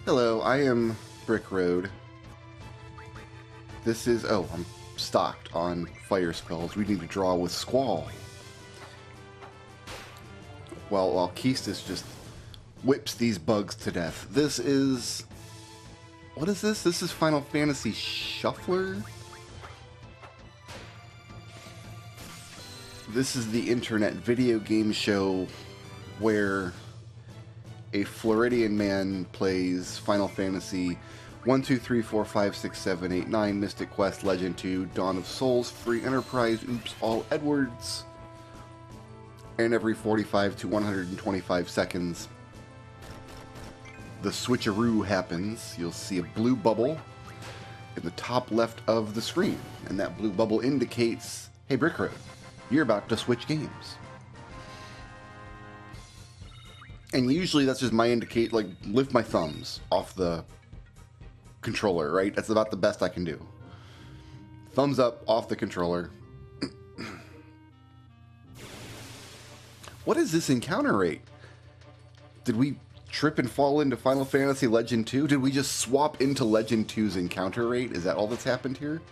Hello, I am Brick Road. This is... oh, I'm stocked on fire spells. We need to draw with Squall. While Keistis just whips these bugs to death. This is... what is this? This is Final Fantasy Shuffler? This is the internet video game show where a Floridian man plays Final Fantasy 1, 2, 3, 4, 5, 6, 7, 8, 9, Mystic Quest, Legend 2, Dawn of Souls, Free Enterprise, Oops, All Edwards. And every 45 to 125 seconds, the switcheroo happens. You'll see a blue bubble in the top left of the screen. And that blue bubble indicates, hey, Brick Road, you're about to switch games. And usually that's just my indicate, like, lift my thumbs off the controller, right? That's about the best I can do. Thumbs up off the controller. What is this encounter rate? Did we trip and fall into Final Fantasy Legend 2? Did we just swap into Legend 2's encounter rate? Is that all that's happened here?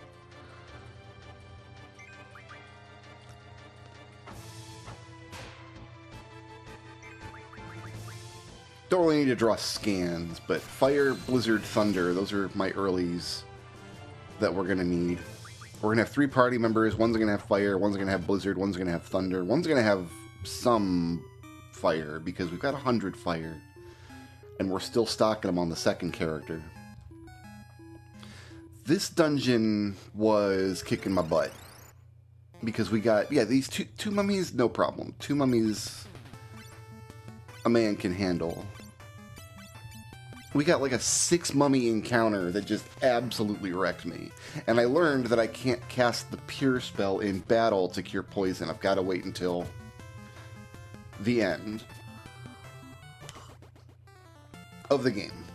Don't really need to draw scans, but Fire, Blizzard, Thunder, those are my earlies that we're going to need. We're going to have 3 party members. One's going to have Fire, one's going to have Blizzard, one's going to have Thunder, one's going to have some Fire, because we've got 100 Fire, and we're still stocking them on the second character. This dungeon was kicking my butt, because we got, yeah, these two mummies, no problem. 2 mummies a man can handle. We got like a 6 mummy encounter that just absolutely wrecked me. And I learned that I can't cast the Pure spell in battle to cure poison. I've got to wait until the end of the game.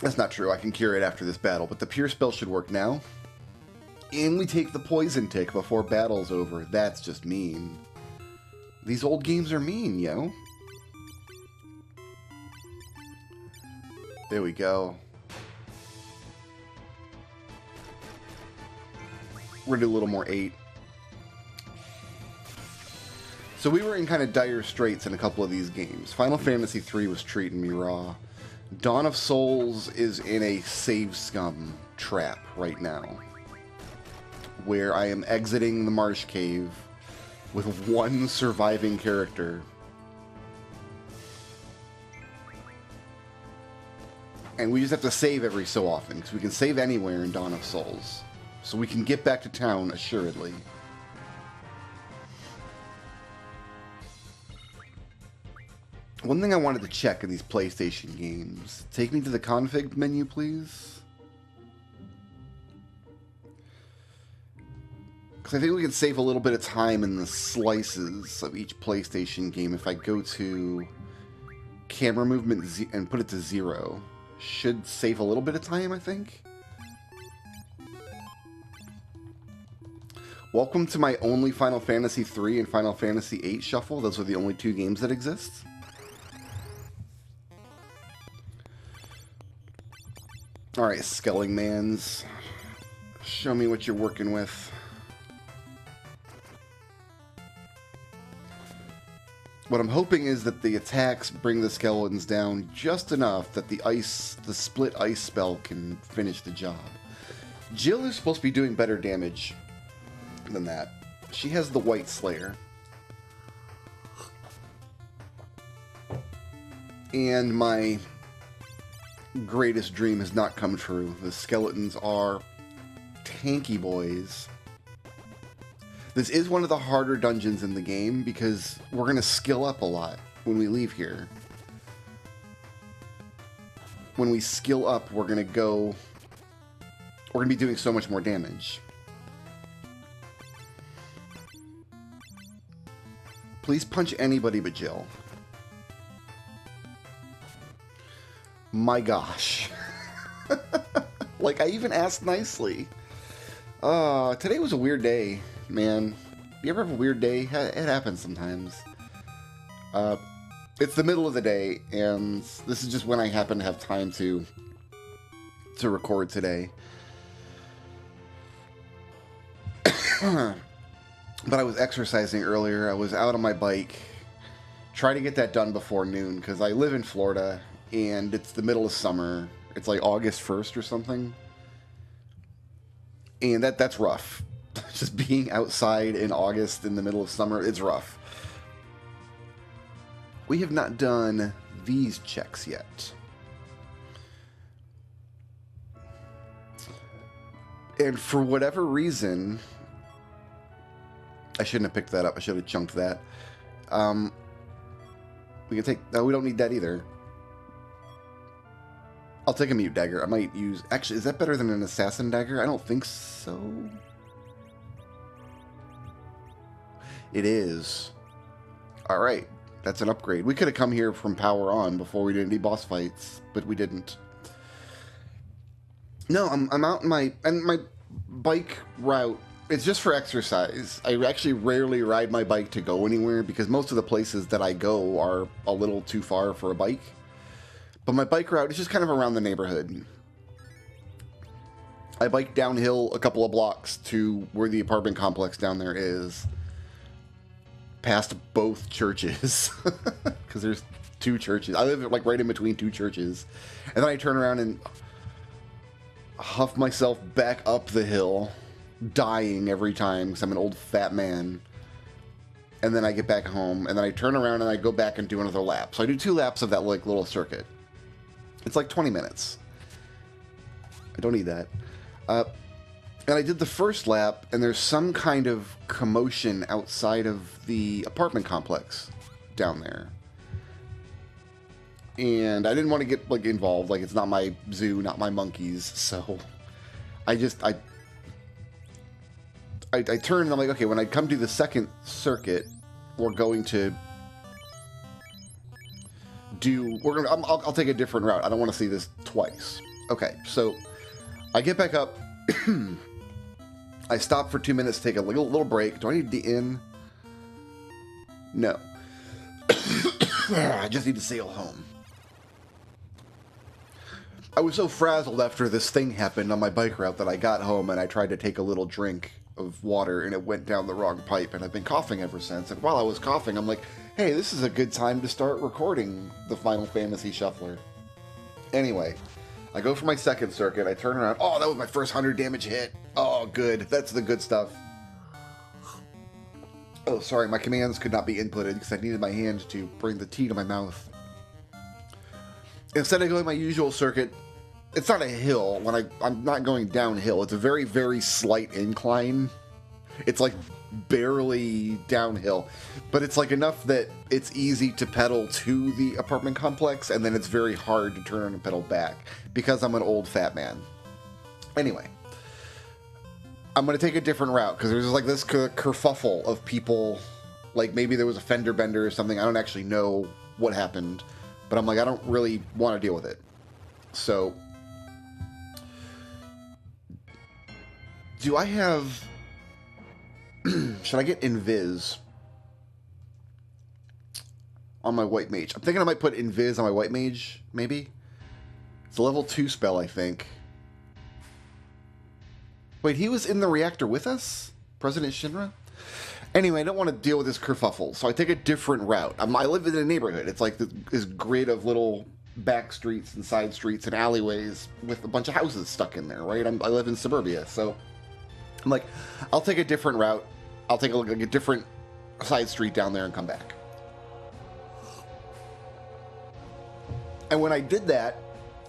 That's not true. I can cure it after this battle, but the Pure spell should work now. And we take the poison tick before battle's over. That's just mean. These old games are mean, yo. There we go. We're gonna do a little more 8. So we were in kind of dire straits in a couple of these games. Final Fantasy III was treating me raw. Dawn of Souls is in a save scum trap right now, where I am exiting the Marsh Cave with 1 surviving character. And we just have to save every so often, because we can save anywhere in Dawn of Souls. So we can get back to town assuredly. One thing I wanted to check in these PlayStation games. Take me to the config menu, please. Because I think we can save a little bit of time in the slices of each PlayStation game if I go to camera movement and put it to 0. Should save a little bit of time, I think. Welcome to my only Final Fantasy III and Final Fantasy VIII shuffle. Those are the only 2 games that exist. Alright, Skellingmans. Show me what you're working with. What I'm hoping is that the attacks bring the skeletons down just enough that the split ice spell can finish the job. Jill is supposed to be doing better damage than that. She has the White Slayer. And my greatest dream has not come true. The skeletons are tanky boys. This is one of the harder dungeons in the game because we're going to skill up a lot when we leave here. When we skill up, we're going to be doing so much more damage. Please punch anybody but Jill. My gosh. Like, I even asked nicely. Today was a weird day, man. You ever have a weird day? It happens sometimes. It's the middle of the day, and this is just when I happen to have time to record today. But I was exercising earlier. I was out on my bike, trying to get that done before noon, because I live in Florida, and it's the middle of summer. It's like August 1st or something. And that's rough. Just being outside in August in the middle of summer, it's rough. We have not done these checks yet. And for whatever reason, I shouldn't have picked that up. I should have chunked that. We can take... No, we don't need that either. I'll take a mute dagger. I might use... Actually, is that better than an assassin dagger? I don't think so. It is. Alright. That's an upgrade. We could have come here from power on before we did any boss fights, but we didn't. No, I'm out in my bike route. It's just for exercise. I actually rarely ride my bike to go anywhere because most of the places that I go are a little too far for a bike. But my bike route is just kind of around the neighborhood. I bike downhill a couple of blocks to where the apartment complex down there is. Past both churches. Because there's two churches. I live like right in between two churches. And then I turn around and huff myself back up the hill, dying every time because I'm an old fat man. And then I get back home, and then I turn around and I go back and do another lap. So I do 2 laps of that like little circuit. It's like 20 minutes. I don't need that. And I did the first lap, and there's some kind of commotion outside of the apartment complex down there. And I didn't want to get like involved. Like, it's not my zoo, not my monkeys. So I turned and I'm like, okay, when I come to the second circuit, we're going to I'll take a different route. I don't want to see this twice. Okay, so I get back up. I stop for 2 minutes to take a little break. Do I need the inn? No. I just need to sail home. I was so frazzled after this thing happened on my bike route that I got home and I tried to take a little drink of water and it went down the wrong pipe, and I've been coughing ever since. And while I was coughing, I'm like, hey, this is a good time to start recording the Final Fantasy Shuffler. Anyway, I go for my second circuit, I turn around, oh, that was my first 100 damage hit. Oh, good, that's the good stuff. Oh, sorry, my commands could not be inputted because I needed my hand to bring the tea to my mouth. Instead of going my usual circuit, it's not a hill. When I'm not going downhill. It's a very, very slight incline. It's like barely downhill. But it's like enough that it's easy to pedal to the apartment complex, and then it's very hard to turn and pedal back because I'm an old fat man. Anyway, I'm going to take a different route because there's like this kerfuffle of people. Like maybe there was a fender bender or something. I don't actually know what happened. But I'm like, I don't really want to deal with it. So, do I have... should I get Invis on my White Mage? I'm thinking I might put Invis on my White Mage, maybe? It's a level 2 spell, I think. Wait, he was in the reactor with us? President Shinra? Anyway, I don't want to deal with this kerfuffle, so I take a different route. I live in a neighborhood. It's like this grid of little back streets and side streets and alleyways with a bunch of houses stuck in there, right? I live in suburbia, so I'm like, I'll take a different route. I'll take a look at a different side street down there and come back. And when I did that,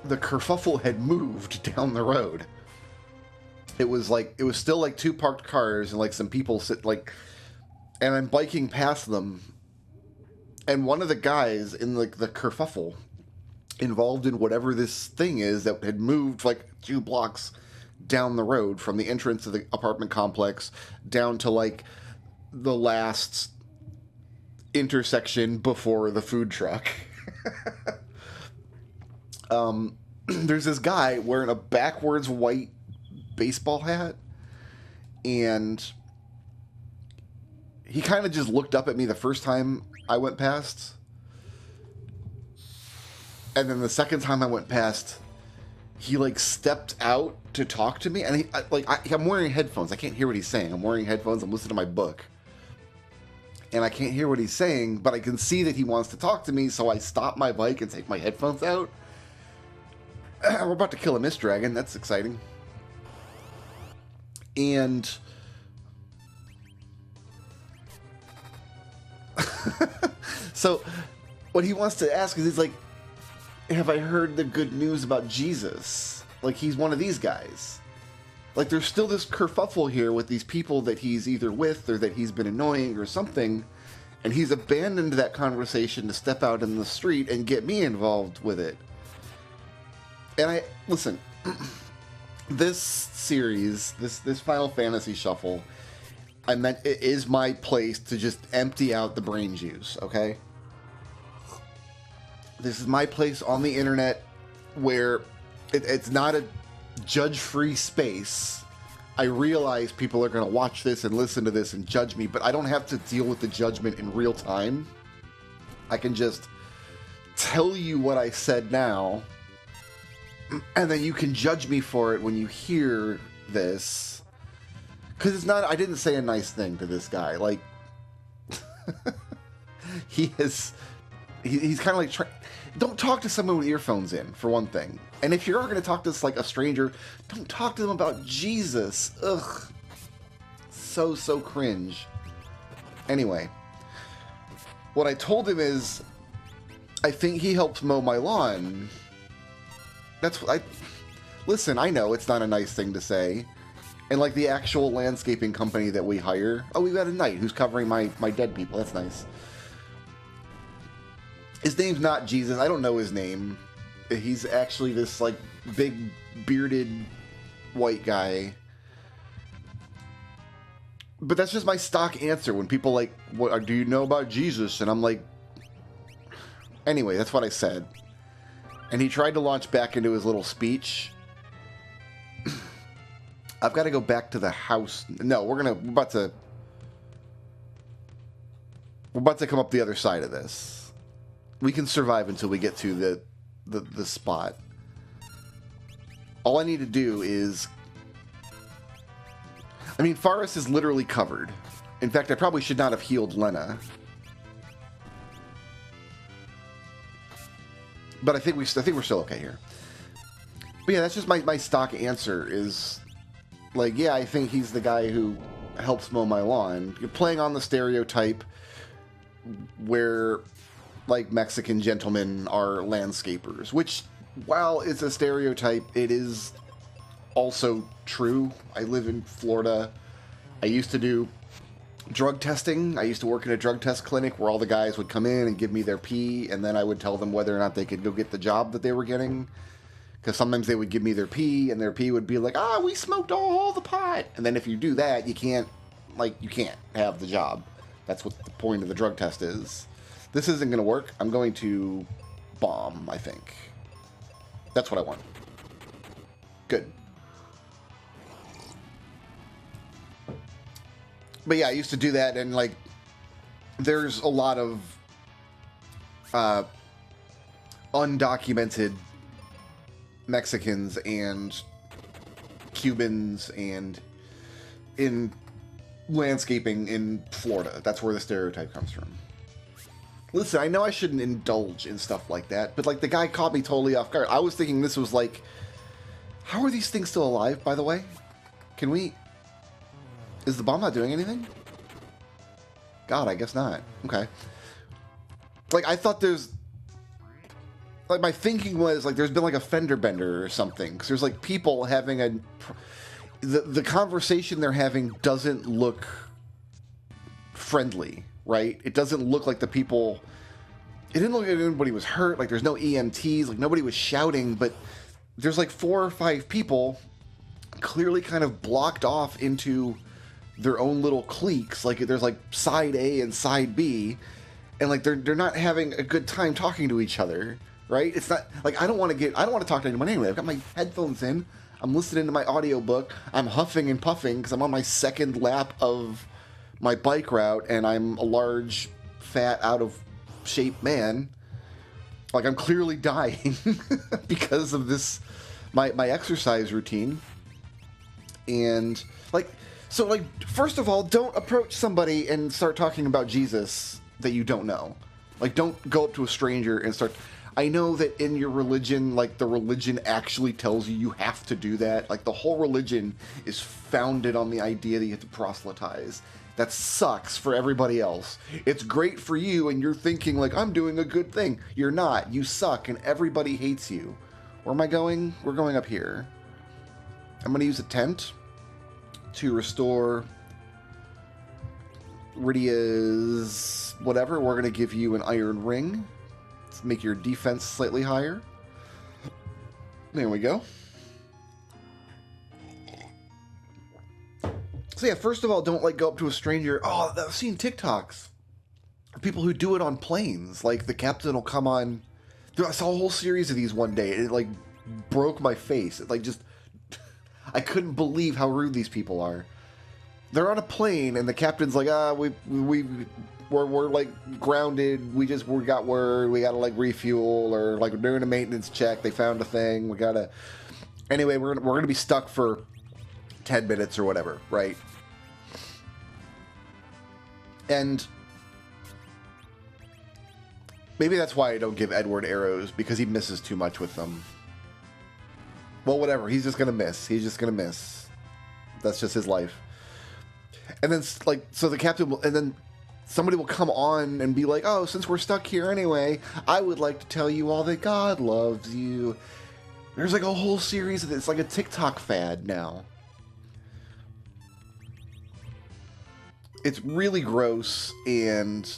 the kerfuffle had moved down the road. It was still like 2 parked cars and like some people and I'm biking past them, and one of the guys in the kerfuffle involved in whatever this thing is that had moved like 2 blocks down the road from the entrance of the apartment complex down to like the last intersection before the food truck. There's this guy wearing a backwards white baseball hat, and he kind of just looked up at me the first time I went past. And then the second time I went past, he like stepped out to talk to me, and I'm wearing headphones. I can't hear what he's saying. I'm wearing headphones. I'm listening to my book, and I can't hear what he's saying, but I can see that he wants to talk to me. So I stop my bike and take my headphones out. We're about to kill a mist dragon. That's exciting. And so what he wants to ask is, he's like, have I heard the good news about Jesus? Like, he's one of these guys. Like, there's still this kerfuffle here with these people that he's either with or that he's been annoying or something, and he's abandoned that conversation to step out in the street and get me involved with it. And listen, this series, this Final Fantasy Shuffle, it is my place to just empty out the brain juice, okay? This is my place on the internet where it's not a judge-free space. I realize people are going to watch this and listen to this and judge me, but I don't have to deal with the judgment in real time. I can just tell you what I said now, and then you can judge me for it when you hear this. Because it's not, I didn't say a nice thing to this guy. Like, he's kind of like, don't talk to someone with earphones in, for one thing. And if you're going to talk to like a stranger, don't talk to them about Jesus. Ugh. So cringe. Anyway, what I told him is, I think he helped mow my lawn. That's what listen, I know it's not a nice thing to say. And like the actual landscaping company that we hire, oh, we've got a knight who's covering my dead people. That's nice. His name's not Jesus. I don't know his name. He's actually this like big bearded white guy. But that's just my stock answer when people like, what do you know about Jesus? And I'm like, anyway, that's what I said. And he tried to launch back into his little speech. I've got to go back to the house. No, we're about to come up the other side of this. We can survive until we get to the spot. All I need to do is, I mean, Faris is literally covered. In fact, I probably should not have healed Lena. But I think we're still okay here. But yeah, that's just my stock answer is, like, yeah, I think he's the guy who helps mow my lawn. You're playing on the stereotype where, like, Mexican gentlemen are landscapers, which, while it's a stereotype, it is also true. I live in Florida. I used to do drug testing. I used to work in a drug test clinic where all the guys would come in and give me their pee, and then I would tell them whether or not they could go get the job that they were getting. Because sometimes they would give me their pee, and their pee would be like, we smoked all the pot. And then if you do that, you can't have the job. That's what the point of the drug test is. This isn't going to work. I'm going to bomb, I think. That's what I want. Good. But yeah, I used to do that, and like, there's a lot of undocumented Mexicans and Cubans and in landscaping in Florida. That's where the stereotype comes from. Listen, I know I shouldn't indulge in stuff like that, but like the guy caught me totally off guard. I was thinking this was like, how are these things still alive, by the way? Can we... Is the bomb not doing anything? God, I guess not. Okay. Like, I thought there's... Like, my thinking was, like, there's been, like, a fender bender or something. Because there's, like, people having a... The conversation they're having doesn't look friendly, right? It doesn't look like the people... It didn't look like anybody was hurt. Like, there's no EMTs. Like, nobody was shouting. But there's, like, 4 or 5 people clearly kind of blocked off into their own little cliques. Like, there's, like, side A and side B. And, like, they're not having a good time talking to each other. Right? It's not like I don't want to talk to anyone anyway. I've got my headphones in. I'm listening to my audiobook. I'm huffing and puffing because I'm on my second lap of my bike route, and I'm a large, fat, out of shape man. Like, I'm clearly dying because of this, my exercise routine. And, like, so, like, first of all, don't approach somebody and start talking about Jesus that you don't know. Like, don't go up to a stranger and start... I know that in your religion, like, the religion actually tells you have to do that. Like, the whole religion is founded on the idea that you have to proselytize. That sucks for everybody else. It's great for you, and you're thinking, like, I'm doing a good thing. You're not. You suck, and everybody hates you. Where am I going? We're going up here. I'm going to use a tent to restore Rydia's whatever. We're going to give you an iron ring. Let's make your defense slightly higher. There we go. So yeah, first of all, don't like go up to a stranger. Oh, I've seen TikToks. People who do it on planes. Like, the captain will come on. Dude, I saw a whole series of these one day, and it, like, broke my face. It, like, just... I couldn't believe how rude these people are. They're on a plane, and the captain's like, we're like grounded. We got word. We gotta like refuel, or like we're doing a maintenance check. They found a thing. We gotta. Anyway, we're gonna be stuck for 10 minutes or whatever, right? And maybe that's why I don't give Edward arrows, because he misses too much with them. Well, whatever. He's just gonna miss. He's just gonna miss. That's just his life. And then, like, so the captain will, and then somebody will come on and be like, oh, since we're stuck here anyway, I would like to tell you all that God loves you. There's like a whole series of this. It's like a TikTok fad now. It's really gross, and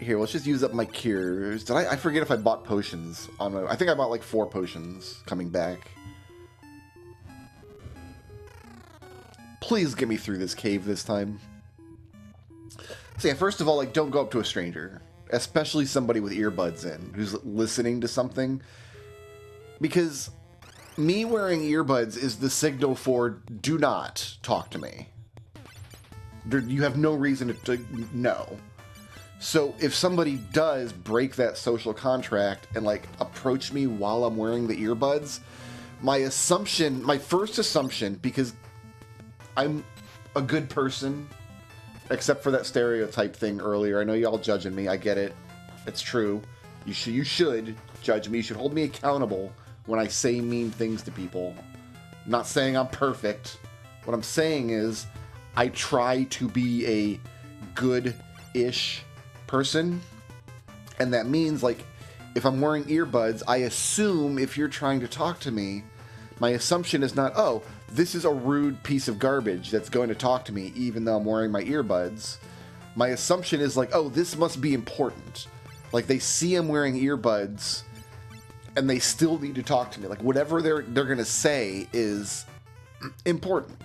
here, let's just use up my cures. Did I forget if I bought potions on my... I think I bought like 4 potions coming back. Please get me through this cave this time. So yeah, first of all, like, don't go up to a stranger. Especially somebody with earbuds in, who's listening to something. Because me wearing earbuds is the signal for, do not talk to me. You have no reason to know. So if somebody does break that social contract and, like, approach me while I'm wearing the earbuds, my first assumption, because I'm a good person, except for that stereotype thing earlier. I know y'all judging me. I get it. It's true. You should judge me. You should hold me accountable when I say mean things to people. I'm not saying I'm perfect. What I'm saying is I try to be a good-ish person. And that means, like, if I'm wearing earbuds, I assume if you're trying to talk to me, my assumption is not, oh, this is a rude piece of garbage that's going to talk to me even though I'm wearing my earbuds. My assumption is like, oh, this must be important. Like, they see I'm wearing earbuds and they still need to talk to me. Like, whatever they're going to say is important.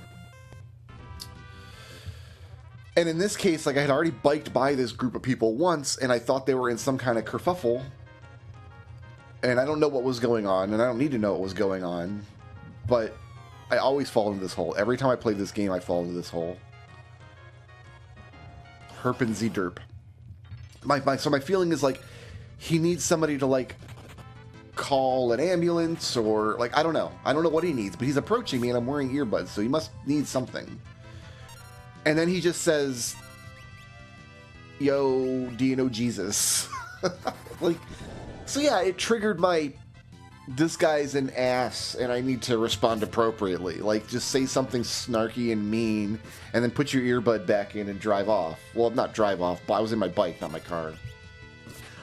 And in this case, like, I had already biked by this group of people once, and I thought they were in some kind of kerfuffle. And I don't know what was going on, and I don't need to know what was going on. But I always fall into this hole. Every time I play this game, I fall into this hole. Herpen Z derp. So my feeling is, like, he needs somebody to, like, call an ambulance, or, like, I don't know. I don't know what he needs, but he's approaching me and I'm wearing earbuds, so he must need something. And then he just says, yo, do you know Jesus? Like, so yeah, it triggered my, this guy's an ass and I need to respond appropriately. Like, just say something snarky and mean and then put your earbud back in and drive off. Well, not drive off, but I was in my bike, not my car.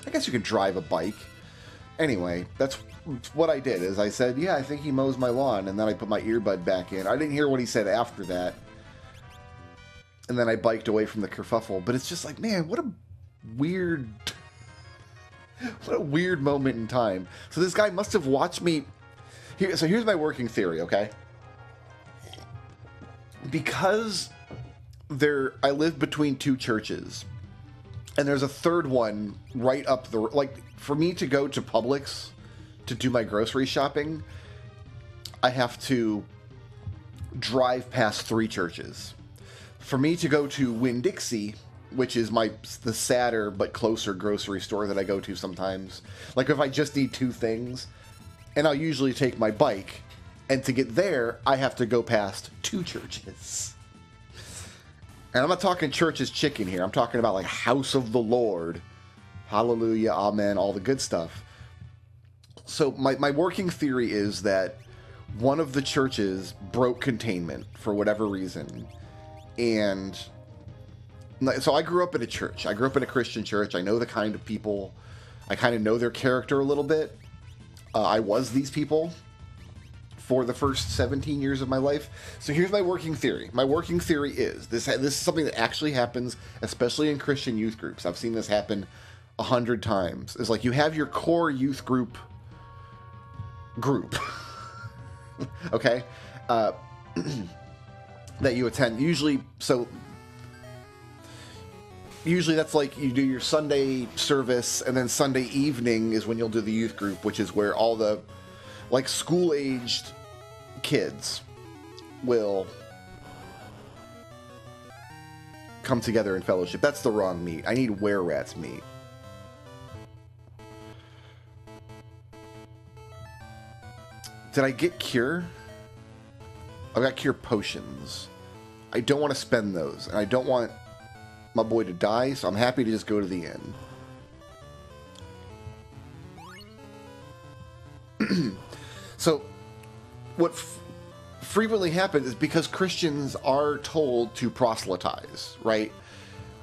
I guess you can drive a bike. Anyway, that's what I did, is I said, yeah, I think he mows my lawn, and then I put my earbud back in. I didn't hear what he said after that. And then I biked away from the kerfuffle. But it's just like, man, what a weird... what a weird moment in time. So this guy must have watched me... So here's my working theory, okay? Because I live between 2 churches, and there's a third one right up the... Like, for me to go to Publix to do my grocery shopping, I have to drive past 3 churches. For me to go to Winn-Dixie which is the sadder but closer grocery store that I go to sometimes. Like if I just need two things, and I'll usually take my bike, and to get there, I have to go past two churches. And I'm not talking church's chicken here. I'm talking about like House of the Lord. Hallelujah, amen, all the good stuff. So my working theory is that one of the churches broke containment for whatever reason. And so I grew up in a church. I grew up in a Christian church. I know the kind of people. I kind of know their character a little bit. I was these people for the first 17 years of my life. So here's my working theory. My working theory is, this is something that actually happens, especially in Christian youth groups. I've seen this happen 100 times. It's like you have your core youth group. Okay? That you attend. Usually that's like you do your Sunday service, and then Sunday evening is when you'll do the youth group, which is where all the like school-aged kids will come together in fellowship. That's the wrong meat. I need were-rats meat. Did I get cure? I've got cure potions. I don't want to spend those, and I don't want my boy to die, so I'm happy to just go to the inn. So, what frequently happens is because Christians are told to proselytize, right?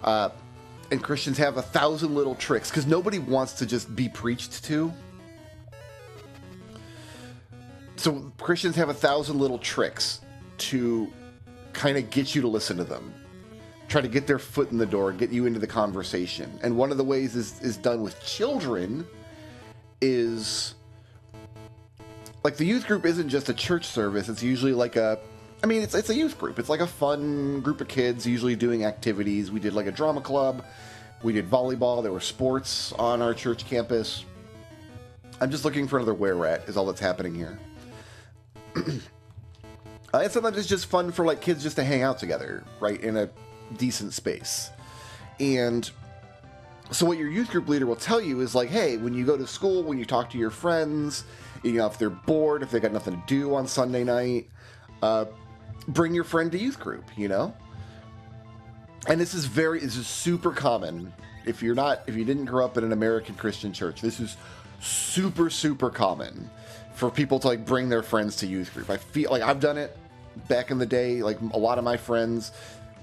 And Christians have 1,000 little tricks, because nobody wants to just be preached to. So Christians have 1,000 little tricks to kind of get you to listen to them. Try to get their foot in the door, get you into the conversation. And one of the ways is done with children is, like, the youth group isn't just a church service. It's usually like it's a youth group. It's like a fun group of kids usually doing activities. We did like a drama club. We did volleyball. There were sports on our church campus. I'm just looking for another were-rat is all that's happening here. And sometimes it's just fun for like kids just to hang out together, right, in a decent space. And so what your youth group leader will tell you is like, hey, when you go to school, when you talk to your friends, you know, if they're bored, if they got nothing to do on Sunday night, bring your friend to youth group, you know? And this is super common. If you didn't grow up in an American Christian church, this is super, super common for people to like bring their friends to youth group. I feel like I've done it back in the day. Like a lot of my friends,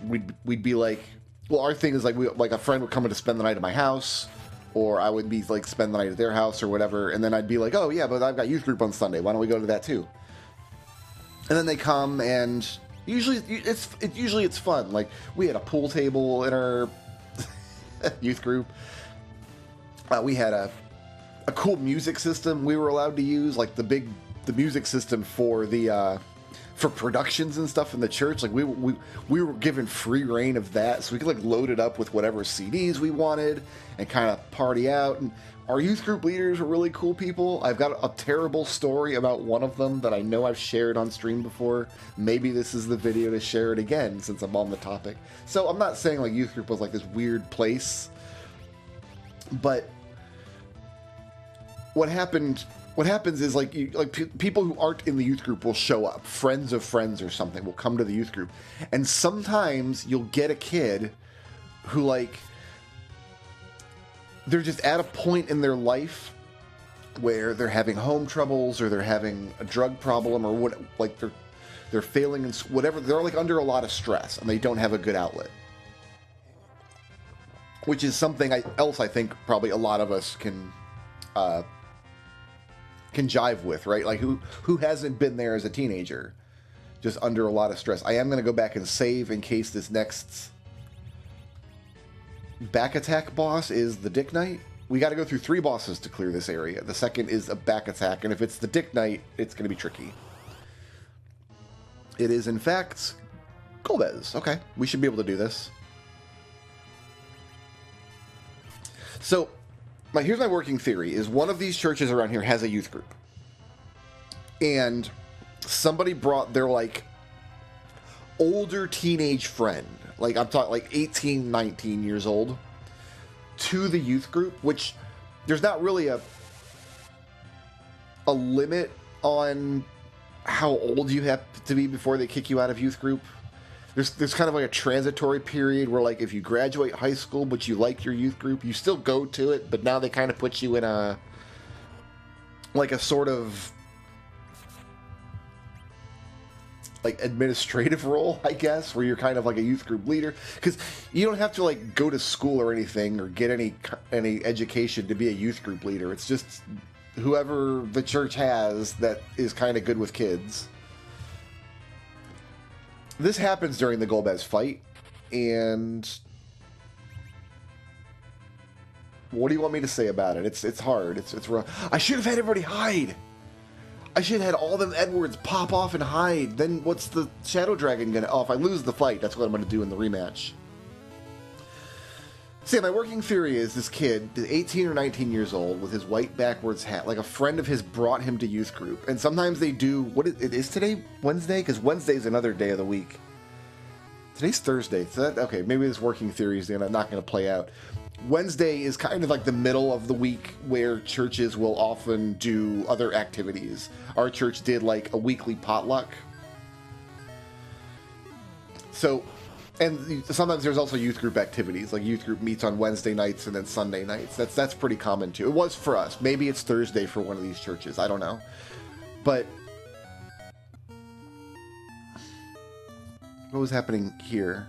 we'd be like, well, our thing is like a friend would come in to spend the night at my house, or I would be like spend the night at their house or whatever, and then I'd be like, oh yeah, but I've got youth group on Sunday. Why don't we go to that too? And then they come, and usually it's fun. Like we had a pool table in our youth group. We had a cool music system we were allowed to use, like the music system for the for productions and stuff in the church. Like we were given free reign of that, so we could like load it up with whatever CDs we wanted and kind of party out. And our youth group leaders were really cool people. I've got a terrible story about one of them that I know I've shared on stream before. Maybe this is the video to share it again since I'm on the topic. So I'm not saying like youth group was like this weird place, but what happens is like people who aren't in the youth group will show up. Friends of friends or something will come to the youth group, and sometimes you'll get a kid who like they're just at a point in their life where they're having home troubles or they're having a drug problem or what, like they're failing in whatever. They're like under a lot of stress and they don't have a good outlet, which is something else I think probably a lot of us can jive with, right? Like who hasn't been there as a teenager, just under a lot of stress. I am going to go back and save in case this next back attack boss is the Dick Knight. We got to go through 3 bosses to clear this area. The second is a back attack, and if it's the Dick Knight, it's going to be tricky. It is, in fact, Golbez. Okay, we should be able to do this. So, here's my working theory, is one of these churches around here has a youth group. And somebody brought their, like, older teenage friend. like I'm talking like 18, 19 years old, to the youth group, which there's not really a limit on how old you have to be before they kick you out of youth group. There's kind of like a transitory period where, like, if you graduate high school but you like your youth group, you still go to it, but now they kind of put you in a sort of like administrative role, I guess, where you're kind of like a youth group leader, because you don't have to like go to school or anything or get any education to be a youth group leader. It's just whoever the church has that is kind of good with kids. This happens during the Golbez fight, and what do you want me to say about it? It's hard. It's rough. I should have had everybody hide. I should have had all them Edwards pop off and hide. Then what's the Shadow Dragon gonna... Oh, if I lose the fight, that's what I'm gonna do in the rematch. See, my working theory is this kid is 18 or 19 years old with his white backwards hat. Like, a friend of his brought him to youth group. And sometimes they do... It is today Wednesday? Because Wednesday's another day of the week. Today's Thursday. So okay, maybe this working theory is not going to play out. Wednesday is kind of like the middle of the week where churches will often do other activities. Our church did like a weekly potluck. So, and sometimes there's also youth group activities. Like, youth group meets on Wednesday nights and then Sunday nights. That's pretty common too. It was for us. Maybe it's Thursday for one of these churches. I don't know. But what was happening here?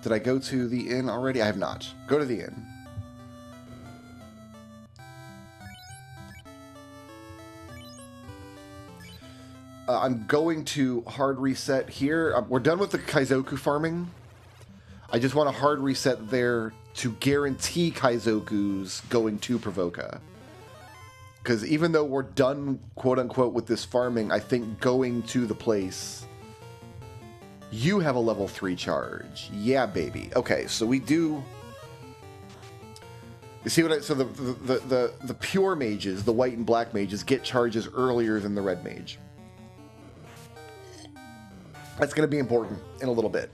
Did I go to the inn already? I have not. Go to the inn. I'm going to hard reset here. We're done with the Kaizoku farming. I just want a hard reset there to guarantee Kaizoku's going to Provoca. Because even though we're done, quote-unquote, with this farming, I think going to the place... You have a level 3 charge. Yeah, baby. Okay, so we do... You see what I... So the pure mages, the white and black mages, get charges earlier than the red mage. That's going to be important in a little bit.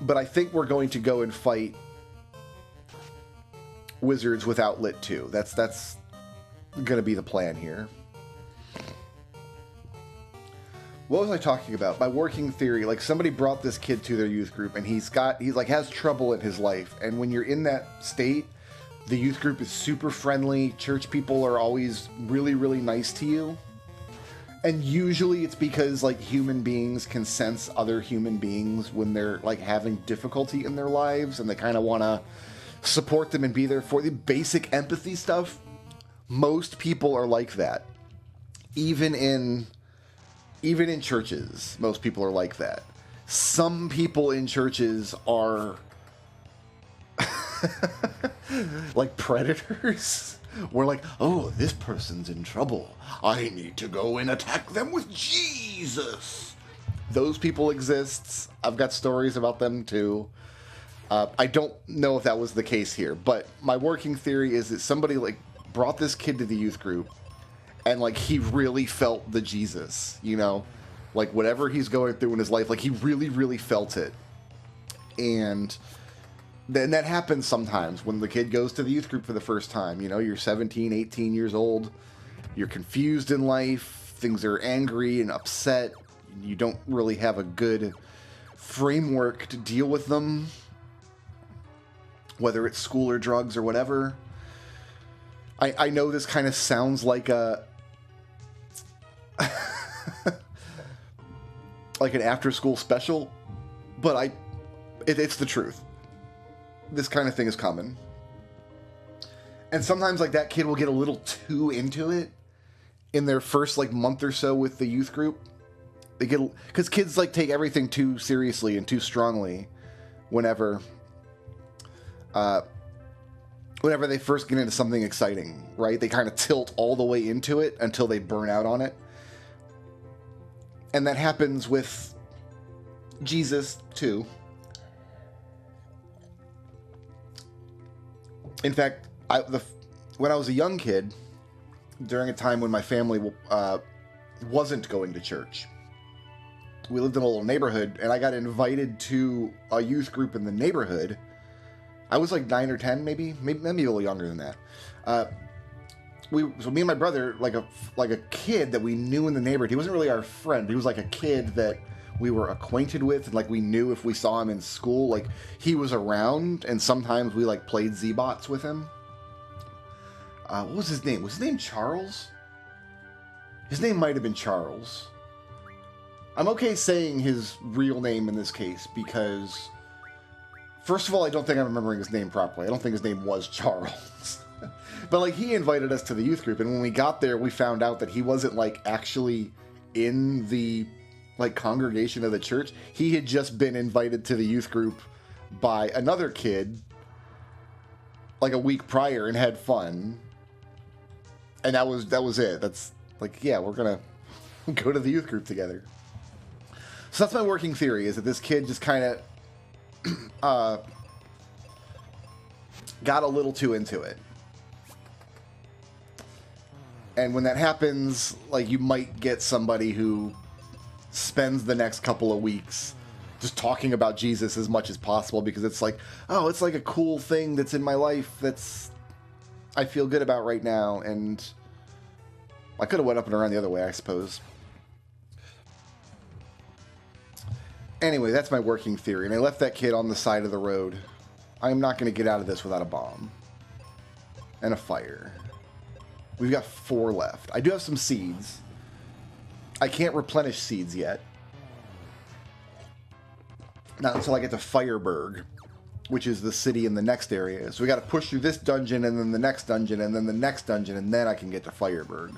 But I think we're going to go and fight wizards without Lit 2. That's going to be the plan here. What was I talking about? My working theory. Like, somebody brought this kid to their youth group, and he's has trouble in his life. And when you're in that state, the youth group is super friendly. Church people are always really, really nice to you. And usually it's because, like, human beings can sense other human beings when they're, like, having difficulty in their lives, and they kind of want to support them and be there for the basic empathy stuff. Most people are like that. Even in churches, most people are like that. Some people in churches are like predators. We're like, oh, this person's in trouble. I need to go and attack them with Jesus. Those people exist. I've got stories about them too. I don't know if that was the case here, but my working theory is that somebody like brought this kid to the youth group, and like he really felt the Jesus, you know, like whatever he's going through in his life, like he really, really felt it. And then that happens sometimes when the kid goes to the youth group for the first time. You know, you're 17, 18 years old. You're confused in life. Things are angry and upset. You don't really have a good framework to deal with them, whether it's school or drugs or whatever. I know this kind of sounds like a... like an after-school special, but it's the truth. This kind of thing is common. And sometimes, like, that kid will get a little too into it in their first, like, month or so with the youth group. They get... Because kids, like, take everything too seriously and too strongly whenever they first get into something exciting, right? They kind of tilt all the way into it until they burn out on it. And that happens with Jesus, too. In fact, when I was a young kid, during a time when my family wasn't going to church, we lived in a little neighborhood, and I got invited to a youth group in the neighborhood. I was like 9 or 10, maybe a little younger than that. So me and my brother, like a kid that we knew in the neighborhood. He wasn't really our friend. He was like a kid that we were acquainted with, and like we knew if we saw him in school, like he was around, and sometimes we like played Z-Bots with him. What was his name? Was his name Charles? His name might have been Charles. I'm okay saying his real name in this case because, first of all, I don't think I'm remembering his name properly. I don't think his name was Charles. But like he invited us to the youth group, and when we got there, we found out that he wasn't like actually in the like congregation of the church. He had just been invited to the youth group by another kid like a week prior and had fun. And that was it. That's like, yeah, we're gonna go to the youth group together. So that's my working theory, is that this kid just kind of got a little too into it. And when that happens, like, you might get somebody who spends the next couple of weeks just talking about Jesus as much as possible, because it's like, oh, it's like a cool thing that's in my life that's I feel good about right now. And I could have went up and around the other way, I suppose. Anyway, that's my working theory, and I left that kid on the side of the road. I'm not going to get out of this without a bomb. And a fire. We've got 4 left. I do have some seeds. I can't replenish seeds yet. Not until I get to Fireburg, which is the city in the next area. So we got to push through this dungeon, and then the next dungeon, and then the next dungeon, and then I can get to Fireburg.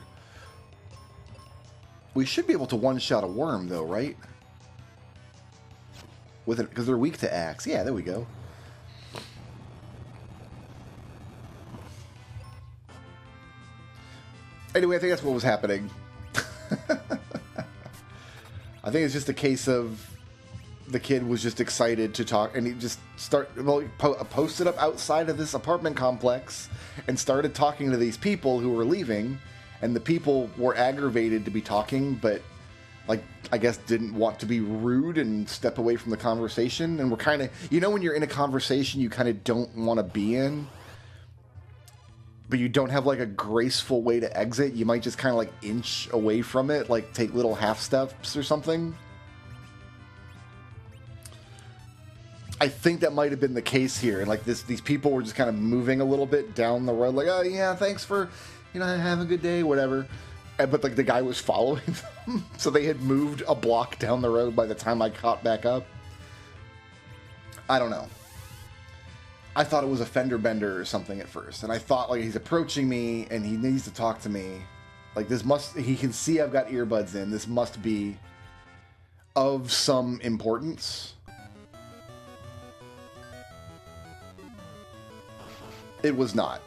We should be able to one-shot a worm, though, right? With it, because they're weak to axe. Yeah, there we go. Anyway, I think that's what was happening. I think it's just a case of the kid was just excited to talk, and he just posted up outside of this apartment complex and started talking to these people who were leaving, and the people were aggravated to be talking, but like, I guess didn't want to be rude and step away from the conversation, and we're kind of, you know, when you're in a conversation you kind of don't want to be in, but you don't have like a graceful way to exit. You might just kind of like inch away from it, like take little half steps or something. I think that might have been the case here, and like these people were just kind of moving a little bit down the road, like, oh yeah, thanks for, you know, have a good day, whatever. But like the guy was following them, so they had moved a block down the road by the time I caught back up. I don't know. I thought it was a fender bender or something at first, and I thought like he's approaching me and he needs to talk to me. Like he can see I've got earbuds in. This must be of some importance. It was not.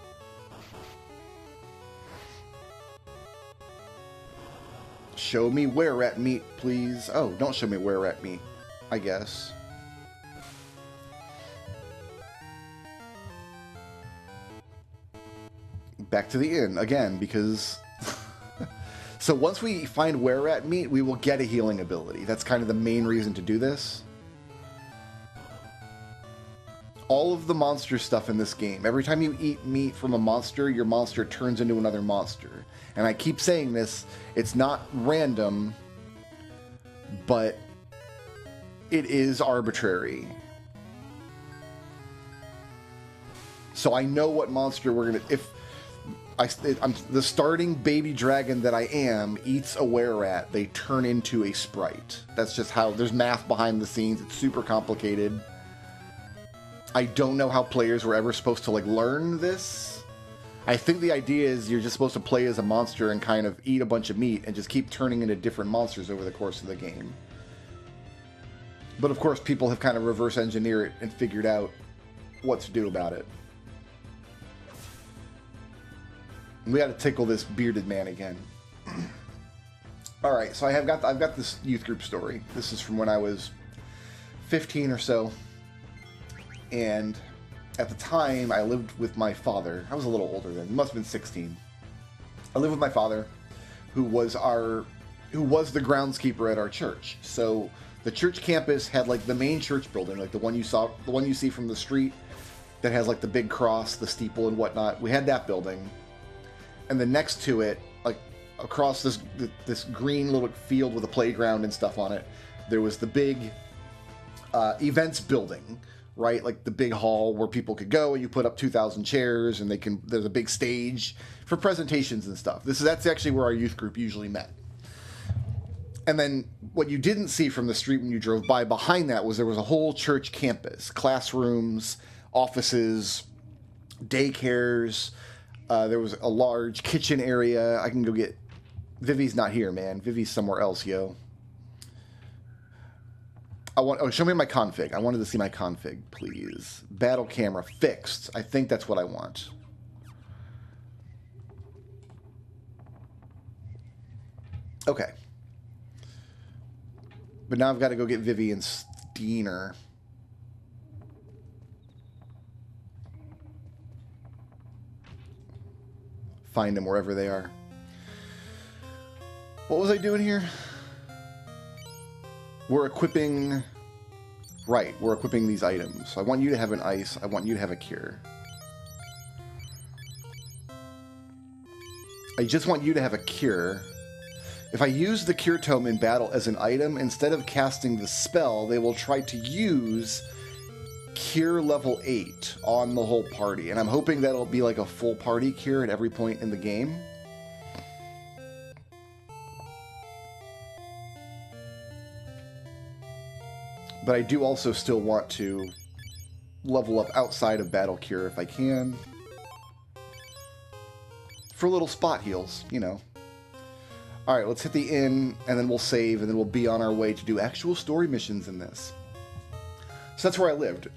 Show me where rat meat, please. Oh, don't show me where rat meat, I guess. Back to the inn again, because so once we find where rat meat, we will get a healing ability. That's kind of the main reason to do this. All of the monster stuff in this game, every time you eat meat from a monster, your monster turns into another monster. And I keep saying this, it's not random, but it is arbitrary. So I know what monster we're gonna, if I'm the starting baby dragon that I am eats a were-rat, they turn into a sprite. That's just how, there's math behind the scenes, it's super complicated. I don't know how players were ever supposed to like learn this. I think the idea is you're just supposed to play as a monster and kind of eat a bunch of meat and just keep turning into different monsters over the course of the game. But of course people have kind of reverse engineered it and figured out what to do about it. We got to tickle this bearded man again. Alright, so I've got this youth group story. This is from when I was 15 or so. And at the time, I lived with my father. I was a little older then. It must have been 16. I lived with my father, who was our who was the groundskeeper at our church. So the church campus had like the main church building, like the one you see from the street that has like the big cross, the steeple and whatnot. We had that building. And then next to it, like across this green little field with a playground and stuff on it, there was the big events building, right? Like the big hall where people could go and you put up 2,000 chairs and there's a big stage for presentations and stuff. That's actually where our youth group usually met. And then what you didn't see from the street when you drove by behind that was there was a whole church campus, classrooms, offices, daycares. There was a large kitchen area. I can go get... Vivi's not here, man. Vivi's somewhere else, yo. Show me my config. I wanted to see my config, please. Battle camera fixed. I think that's what I want. Okay. But now I've got to go get Vivi and Steiner. Find them wherever they are. What was I doing here? We're equipping... Right, we're equipping these items. So I want you to have an ice. I want you to have a cure. I just want you to have a cure. If I use the cure tome in battle as an item, instead of casting the spell, they will try to use cure level 8 on the whole party. And I'm hoping that'll be like a full party cure at every point in the game. But I do also still want to level up outside of battle cure if I can. For little spot heals, you know. Alright, let's hit the inn, and then we'll save, and then we'll be on our way to do actual story missions in this. So that's where I lived.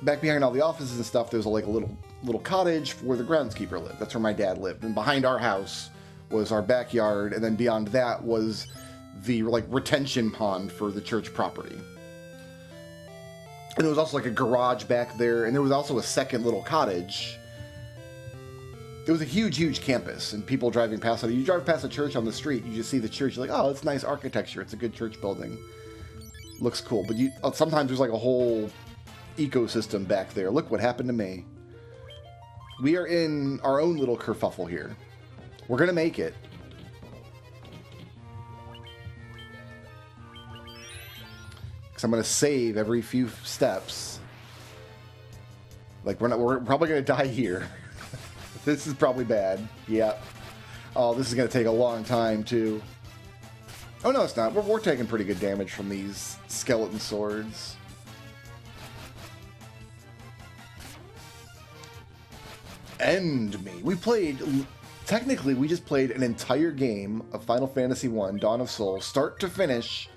Back behind all the offices and stuff, there's like a little cottage where the groundskeeper lived. That's where my dad lived. And behind our house was our backyard, and then beyond that was the like retention pond for the church property. And there was also like a garage back there, and there was also a second little cottage. It was a huge, huge campus, and people driving past it. You drive past a church on the street, you just see the church, you're like, oh, it's nice architecture, it's a good church building. Looks cool, but sometimes there's like a whole ecosystem back there. Look what happened to me. We are in our own little kerfuffle here. We're gonna make it. Because I'm gonna save every few steps. Like, we're probably gonna die here. This is probably bad. Yeah. Oh, this is going to take a long time, too. Oh, no, it's not. We're taking pretty good damage from these skeleton swords. End me. Technically, we just played an entire game of Final Fantasy I, Dawn of Souls, start to finish,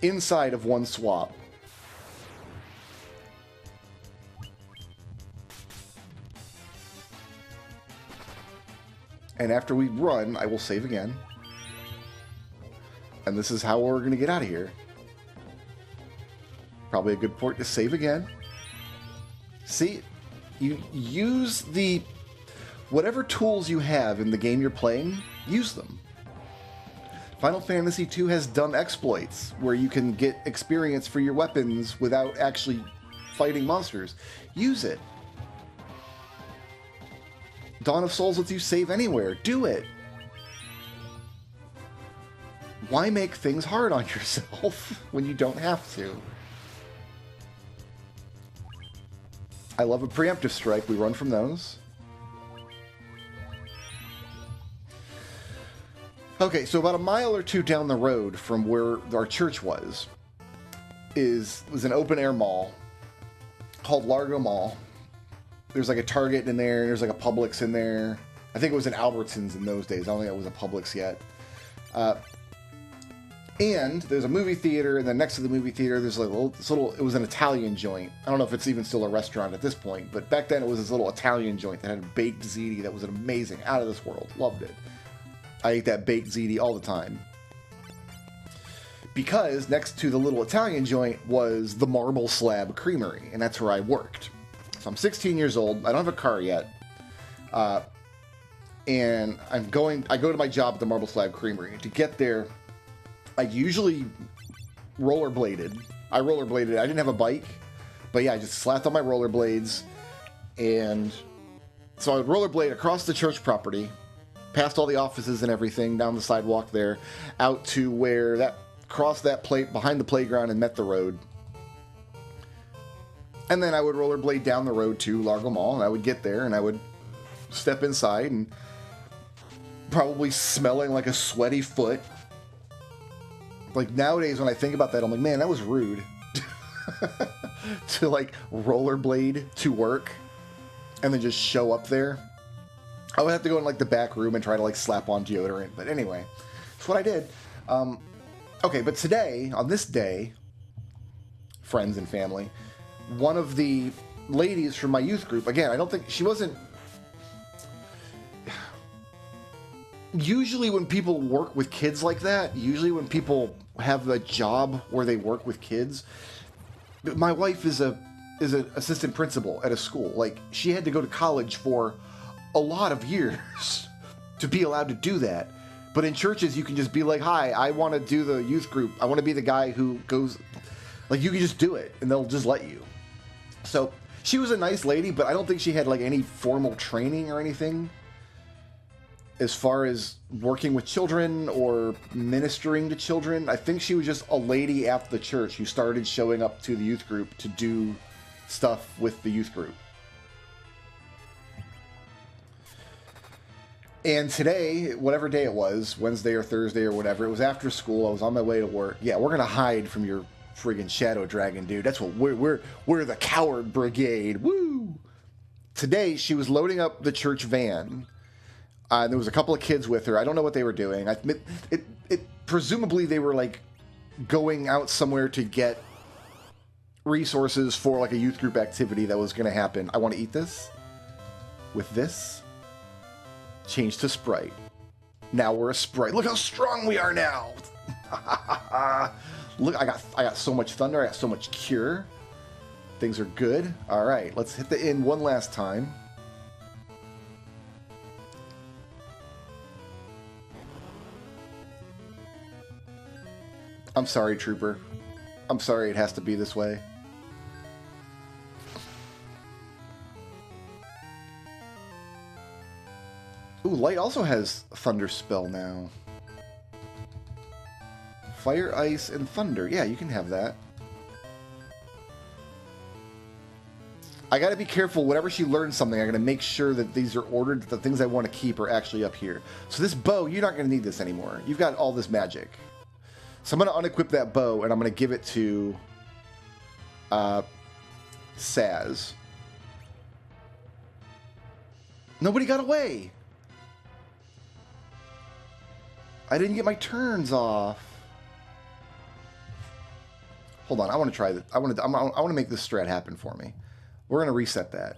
inside of one swap. And after we run, I will save again. And this is how we're going to get out of here. Probably a good port to save again. See, you use whatever tools you have in the game you're playing, use them. Final Fantasy II has dumb exploits where you can get experience for your weapons without actually fighting monsters. Use it. Dawn of Souls lets you save anywhere. Do it. Why make things hard on yourself when you don't have to? I love a preemptive strike. We run from those. Okay, so about a mile or two down the road from where our church was an open-air mall called Largo Mall. There's like a Target in there, and there's like a Publix in there. I think it was an Albertsons in those days. I don't think it was a Publix yet. And there's a movie theater, and then next to the movie theater, there's like it was an Italian joint. I don't know if it's even still a restaurant at this point, but back then it was this little Italian joint that had a baked ziti that was amazing, out of this world. Loved it. I ate that baked ziti all the time. Because next to the little Italian joint was the Marble Slab Creamery, and that's where I worked. So I'm 16 years old. I don't have a car yet. And I go to my job at the Marble Slab Creamery. To get there, I usually rollerbladed. I rollerbladed. I didn't have a bike, but yeah, I just slapped on my rollerblades, and so I would rollerblade across the church property, past all the offices and everything, down the sidewalk there, out to where that crossed that plate behind the playground and met the road. And then I would rollerblade down the road to Largo Mall, and I would get there, and I would step inside, and probably smelling like a sweaty foot. Like, nowadays, when I think about that, I'm like, man, that was rude. To, like, rollerblade to work and then just show up there. I would have to go in, like, the back room and try to, like, slap on deodorant. But anyway, that's what I did. Okay, but today, on this day, friends and family, one of the ladies from my youth group, again, I don't think, she wasn't... Usually when people work with kids like that, usually when people have a job where they work with kids, my wife is an assistant principal at a school. Like, she had to go to college for a lot of years to be allowed to do that. But in churches, you can just be like, hi, I want to do the youth group. I want to be the guy who goes, like, you can just do it and they'll just let you. So she was a nice lady, but I don't think she had like any formal training or anything as far as working with children or ministering to children. I think she was just a lady at the church who started showing up to the youth group to do stuff with the youth group. And today, whatever day it was, Wednesday or Thursday or whatever, it was after school. I was on my way to work. Yeah, we're gonna hide from your friggin' shadow dragon, dude. That's what we're the coward brigade. Woo! Today, she was loading up the church van. There was a couple of kids with her. I don't know what they were doing. Presumably they were like going out somewhere to get resources for like a youth group activity that was going to happen. I want to eat this. With this, change to Sprite. Now we're a Sprite. Look how strong we are now. Look, I got so much thunder. I got so much cure. Things are good. All right, let's hit the inn one last time. I'm sorry, Trooper. I'm sorry it has to be this way. Ooh, Light also has Thunder Spell now. Fire, Ice, and Thunder. Yeah, you can have that. I gotta be careful. Whenever she learns something, I gotta make sure that these are ordered, that the things I want to keep are actually up here. So this bow, you're not gonna need this anymore. You've got all this magic. So I'm going to unequip that bow, and I'm going to give it to Saz. Nobody got away. I didn't get my turns off. Hold on, I want to try that. I want to make this strat happen for me. We're going to reset that.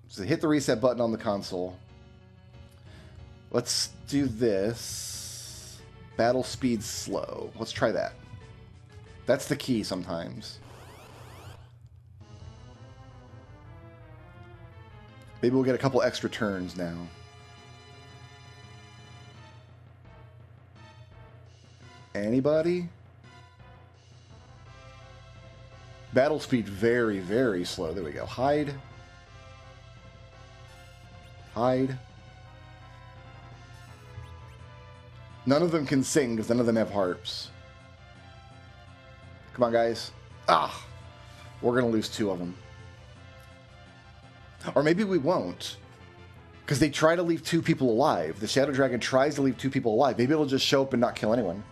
So hit the reset button on the console. Let's do this. Battle speed slow. Let's try that. That's the key sometimes. Maybe we'll get a couple extra turns now. Anybody? Battle speed very, very slow. There we go. Hide. Hide. None of them can sing because none of them have harps. Come on, guys. Ah! We're going to lose 2 of them. Or maybe we won't. Because they try to leave 2 people alive. The Shadow Dragon tries to leave 2 people alive. Maybe it'll just show up and not kill anyone.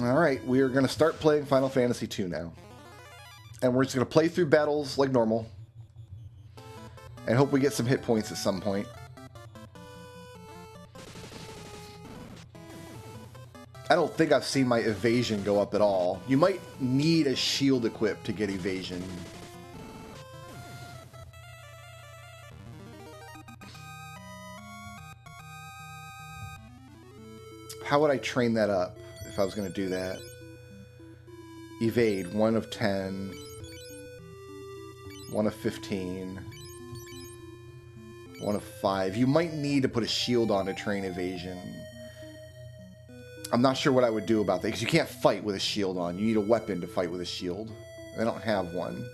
Alright, we are going to start playing Final Fantasy II now. And we're just going to play through battles like normal. And hope we get some hit points at some point. I don't think I've seen my evasion go up at all. You might need a shield equipped to get evasion. How would I train that up if I was going to do that? Evade, 1 of 10. 1 of 15. 1 of 5. You might need to put a shield on to train evasion. I'm not sure what I would do about that, because you can't fight with a shield on. You need a weapon to fight with a shield. I don't have one.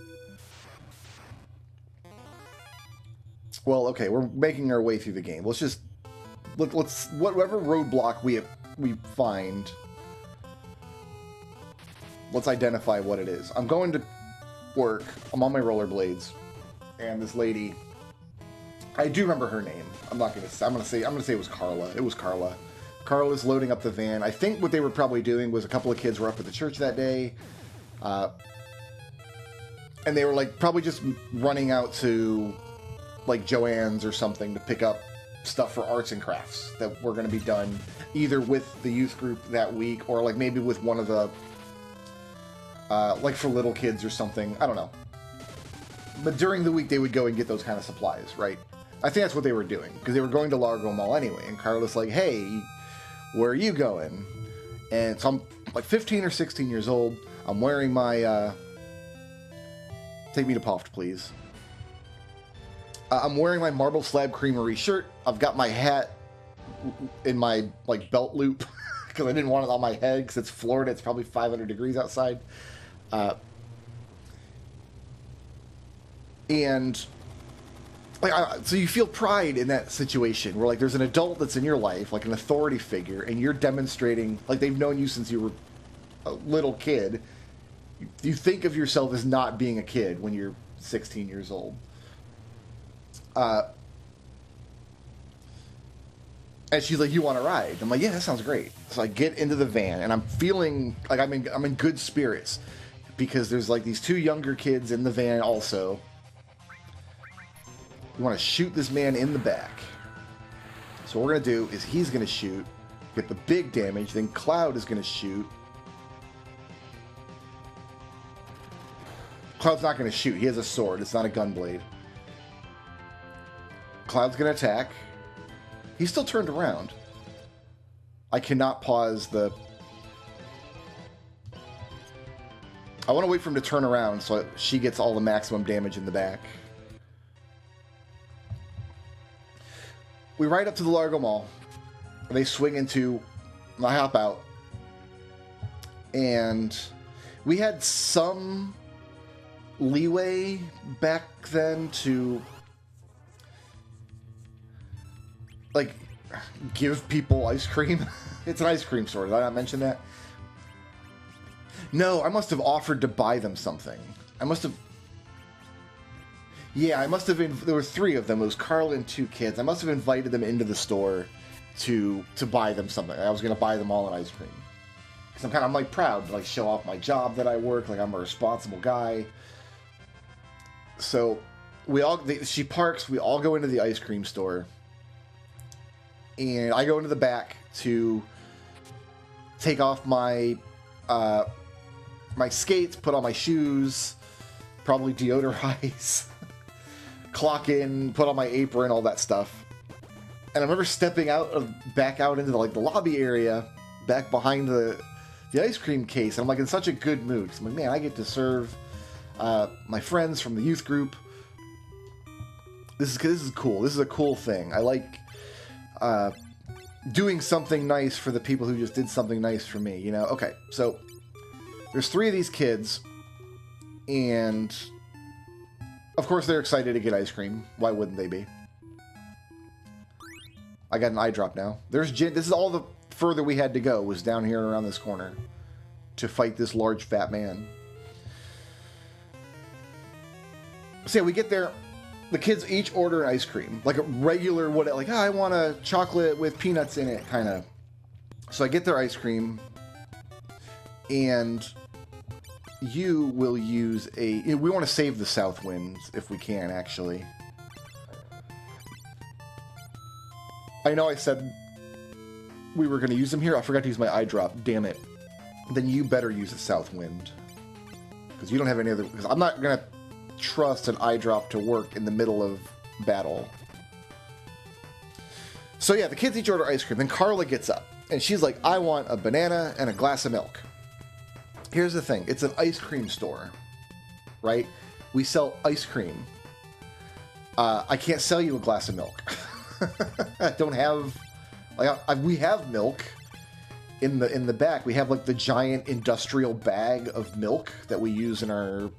Well, okay, we're making our way through the game. Let's just... Let's whatever roadblock we find, let's identify what it is. I'm going to work. I'm on my rollerblades, and this lady... I do remember her name. I'm gonna say it was Carla. It was Carla. Carla's loading up the van. I think what they were probably doing was a couple of kids were up at the church that day, and they were like probably just running out to like Joann's or something to pick up stuff for arts and crafts that were going to be done either with the youth group that week or like maybe with one of the like for little kids or something. I don't know. But during the week they would go and get those kind of supplies, right? I think that's what they were doing because they were going to Largo Mall anyway. And Carla's like, "Hey, where are you going?" And so I'm like 15 or 16 years old. I'm wearing my take me to Poft, please. I'm wearing my Marble Slab Creamery shirt. I've got my hat in my like belt loop because I didn't want it on my head because it's Florida. It's probably 500 degrees outside. And like, so you feel pride in that situation where like there's an adult that's in your life, like an authority figure, and you're demonstrating like they've known you since you were a little kid. You think of yourself as not being a kid when you're 16 years old. And she's like, "You want to ride?" I'm like, "Yeah, that sounds great." So I get into the van, and I'm feeling like I'm in good spirits because there's like these two younger kids in the van also. We want to shoot this man in the back. So what we're going to do is he's going to shoot, get the big damage, then Cloud is going to shoot. Cloud's not going to shoot. He has a sword. It's not a gun blade. Cloud's going to attack. He's still turned around. I cannot pause the... I want to wait for him to turn around so she gets all the maximum damage in the back. We ride up to the Largo Mall. They swing into... I hop out. And we had some leeway back then to... like, give people ice cream. It's an ice cream store. Did I not mention that? No, I must have offered to buy them something. I must have... Yeah, I must have... There were 3 of them. It was Carl and 2 kids. I must have invited them into the store to buy them something. I was going to buy them all an ice cream. Because I'm like proud to like show off my job that I work. Like I'm a responsible guy. So she parks. We all go into the ice cream store. And I go into the back to take off my my skates, put on my shoes, probably deodorize, clock in, put on my apron, all that stuff. And I remember stepping back out into the lobby area, back behind the ice cream case. And I'm like in such a good mood. I'm like, man, I get to serve my friends from the youth group. This is cool. This is a cool thing. I like doing something nice for the people who just did something nice for me, you know? Okay, so there's 3 of these kids, and of course they're excited to get ice cream. Why wouldn't they be? I got an eye drop now. There's Jin. This is all the further we had to go, was down here around this corner to fight this large fat man. So yeah, we get there. The kids each order an ice cream, like a regular, I want a chocolate with peanuts in it, kind of. So I get their ice cream, and you will use we want to save the south winds if we can, actually. I know I said we were going to use them here. I forgot to use my eye drop. Damn it. Then you better use the south wind, because you don't have any other. Because I'm not going to trust an eye drop to work in the middle of battle. So yeah, the kids each order ice cream. Then Carla gets up and she's like, "I want a banana and a glass of milk." Here's the thing. It's an ice cream store, right? We sell ice cream. I can't sell you a glass of milk. I don't have... we have milk in the back. We have, like, the giant industrial bag of milk that we use in our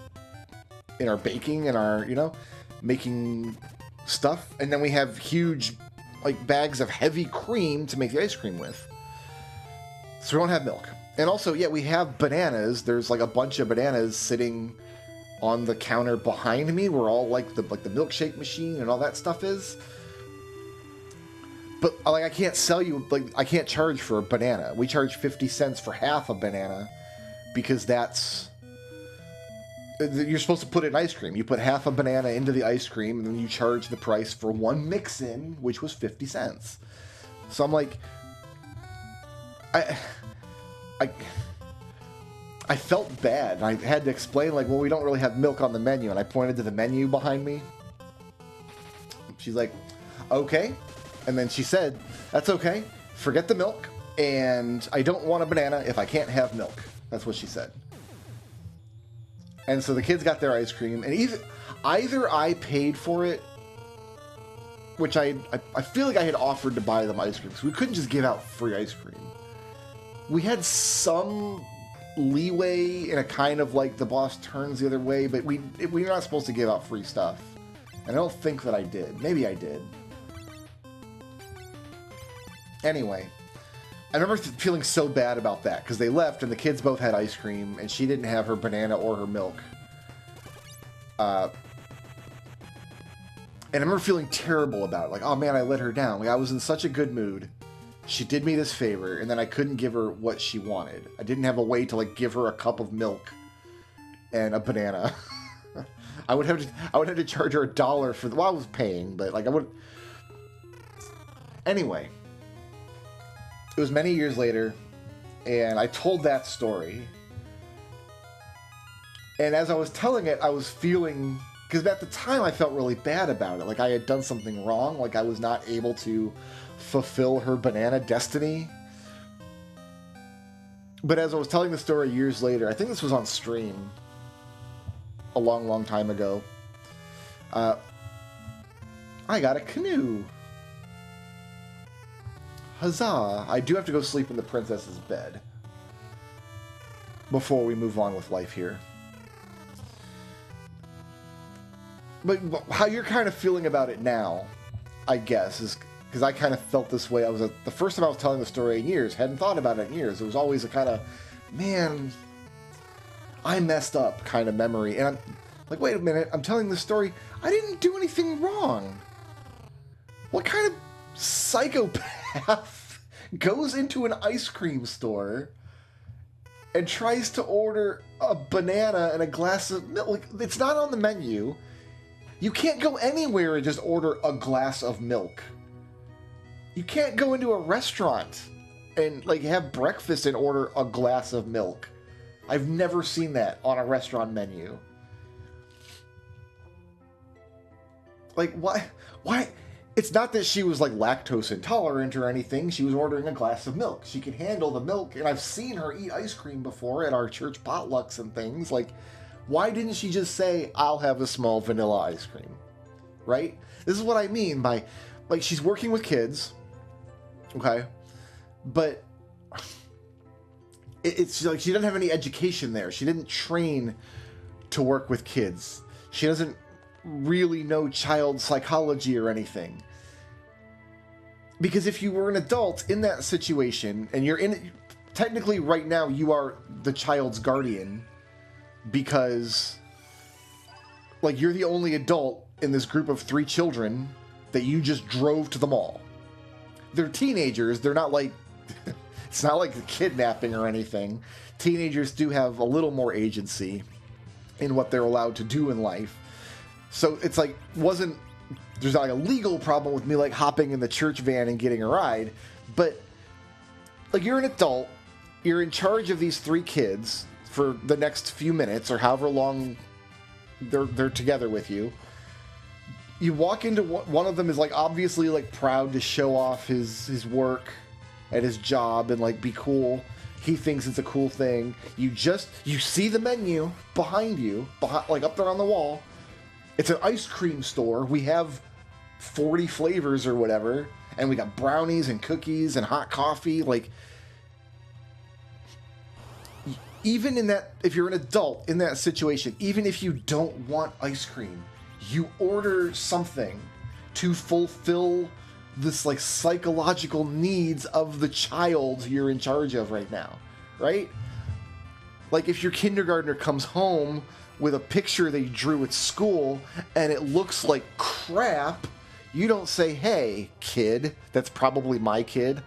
baking and our, making stuff. And then we have huge, like, bags of heavy cream to make the ice cream with. So we don't have milk. And also, yeah, we have bananas. There's like a bunch of bananas sitting on the counter behind me where all like the milkshake machine and all that stuff is. But like I can't sell you, like I can't charge for a banana. We charge 50 cents for half a banana because you're supposed to put it in ice cream. You put half a banana into the ice cream and then you charge the price for one mix-in, which was 50 cents. So I'm like, I felt bad, and I had to explain, like, well, we don't really have milk on the menu, and I pointed to the menu behind me. She's like, okay. And then she said, that's okay. Forget the milk, and I don't want a banana if I can't have milk. That's what she said. And so the kids got their ice cream, and either I paid for it, which I feel like I had offered to buy them ice cream, because we couldn't just give out free ice cream. We had some leeway in a kind of like the boss turns the other way, but we're not supposed to give out free stuff. And I don't think that I did. Maybe I did. Anyway, I remember feeling so bad about that because they left and the kids both had ice cream and she didn't have her banana or her milk. And I remember feeling terrible about it. Like, oh man, I let her down. Like, I was in such a good mood. She did me this favor, and then I couldn't give her what she wanted. I didn't have a way to like give her a cup of milk and a banana. I would have to charge her $1 for I was paying, but like I would. Anyway, it was many years later, and I told that story. And as I was telling it, I was feeling, because at the time I felt really bad about it. Like I had done something wrong. Like I was not able to fulfill her banana destiny. But as I was telling the story years later, I think this was on stream a long, long time ago, I got a canoe. Huzzah! I do have to go sleep in the princess's bed before we move on with life here. But how you're kind of feeling about it now, I guess, is because I kind of felt this way. The first time I was telling the story in years, hadn't thought about it in years. It was always a kind of, man, I messed up kind of memory. And I'm like, wait a minute, I'm telling this story. I didn't do anything wrong. What kind of psychopath goes into an ice cream store and tries to order a banana and a glass of milk? Like, it's not on the menu. You can't go anywhere and just order a glass of milk. You can't go into a restaurant and like have breakfast and order a glass of milk. I've never seen that on a restaurant menu. Like, why? It's not that she was like lactose intolerant or anything. She was ordering a glass of milk. She could handle the milk, and I've seen her eat ice cream before at our church potlucks and things. Like, why didn't she just say, I'll have a small vanilla ice cream? Right? This is what I mean by, like, she's working with kids, okay? But it's like she doesn't have any education there. She didn't train to work with kids. She doesn't really know child psychology or anything. Because if you were an adult in that situation, and you're in it, technically right now you are the child's guardian, because like you're the only adult in this group of 3 children that you just drove to the mall. They're teenagers. They're not like it's not like kidnapping or anything. Teenagers do have a little more agency in what they're allowed to do in life. So it's like there's not like a legal problem with me like hopping in the church van and getting a ride, but like you're an adult, you're in charge of these 3 kids for the next few minutes or however long they're together with you. You walk into one of them is like obviously like proud to show off his work at his job and like be cool. He thinks it's a cool thing. You see the menu behind you, like up there on the wall. It's an ice cream store. We have 40 flavors or whatever, and we got brownies and cookies and hot coffee. Like, even in that, if you're an adult in that situation, even if you don't want ice cream, you order something to fulfill this like psychological needs of the child you're in charge of right now, right? Like if your kindergartner comes home with a picture they drew at school and it looks like crap, you don't say, hey, kid, that's probably my kid.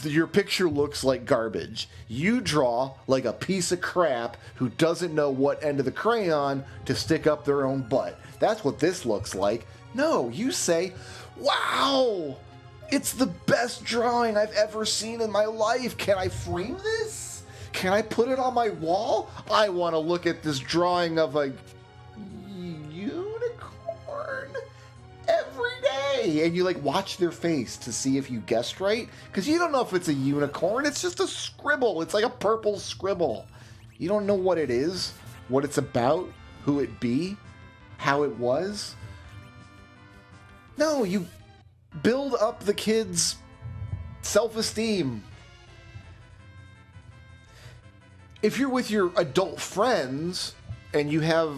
Your picture looks like garbage. You draw like a piece of crap who doesn't know what end of the crayon to stick up their own butt. That's what this looks like. No, you say, wow, it's the best drawing I've ever seen in my life. Can I frame this? Can I put it on my wall? I want to look at this drawing of a unicorn every day. And you like watch their face to see if you guessed right, because you don't know if it's a unicorn. It's just a scribble. It's like a purple scribble. You don't know what it is, what it's about, who it be, how it was. No, you build up the kid's self-esteem. If you're with your adult friends and you have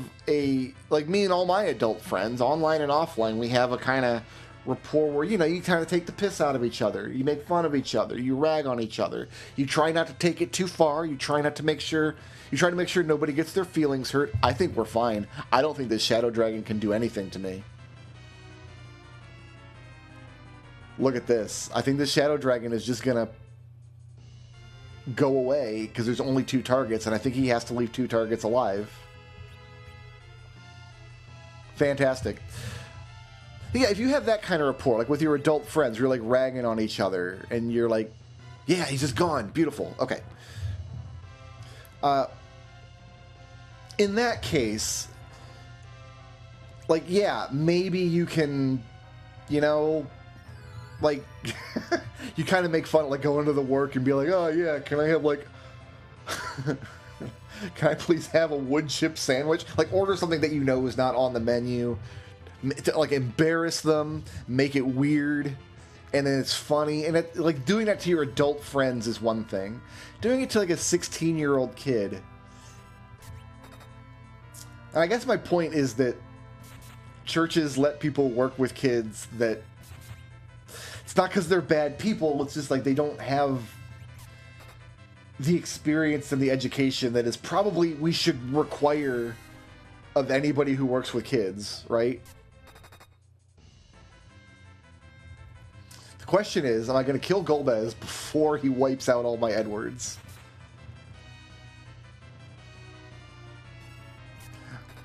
like me and all my adult friends, online and offline, we have a kind of rapport where, you kind of take the piss out of each other. You make fun of each other. You rag on each other. You try not to take it too far. You try to make sure nobody gets their feelings hurt. I think we're fine. I don't think this Shadow Dragon can do anything to me. Look at this. I think the Shadow Dragon is just going to go away because there's only 2 targets, and I think he has to leave 2 targets alive. Fantastic. Yeah, if you have that kind of rapport, like with your adult friends, you're like ragging on each other, and you're like, yeah, he's just gone. Beautiful. Okay. In that case, like, yeah, maybe you can, like, you kind of make fun of, like, going to the work and be like, oh, yeah, can I have, like, can I please have a wood chip sandwich? Like, order something that is not on the menu. To, like, embarrass them, make it weird, and then it's funny. And, like, doing that to your adult friends is one thing. Doing it to, like, a 16-year-old kid. And I guess my point is that churches let people work with kids that... It's not because they're bad people, it's just like they don't have the experience and the education that is probably we should require of anybody who works with kids, right? The question is, am I going to kill Golbez before he wipes out all my Edwards?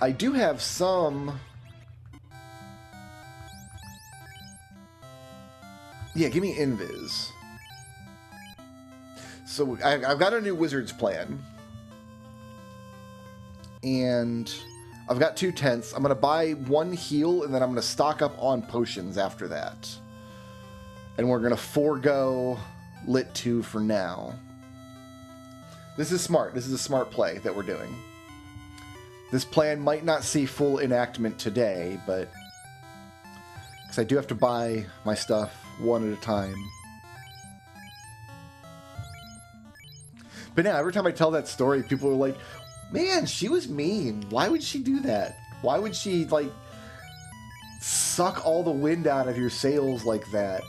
I do have some... Yeah, give me Invis. So I've got a new Wizard's plan. And I've got 2 tents. I'm going to buy 1 heal, and then I'm going to stock up on potions after that. And we're going to forego Lit 2 for now. This is smart. This is a smart play that we're doing. This plan might not see full enactment today, but... because I do have to buy my stuff one at a time. But now, every time I tell that story, people are like, man, she was mean. Why would she do that? Why would she, like, suck all the wind out of your sails like that?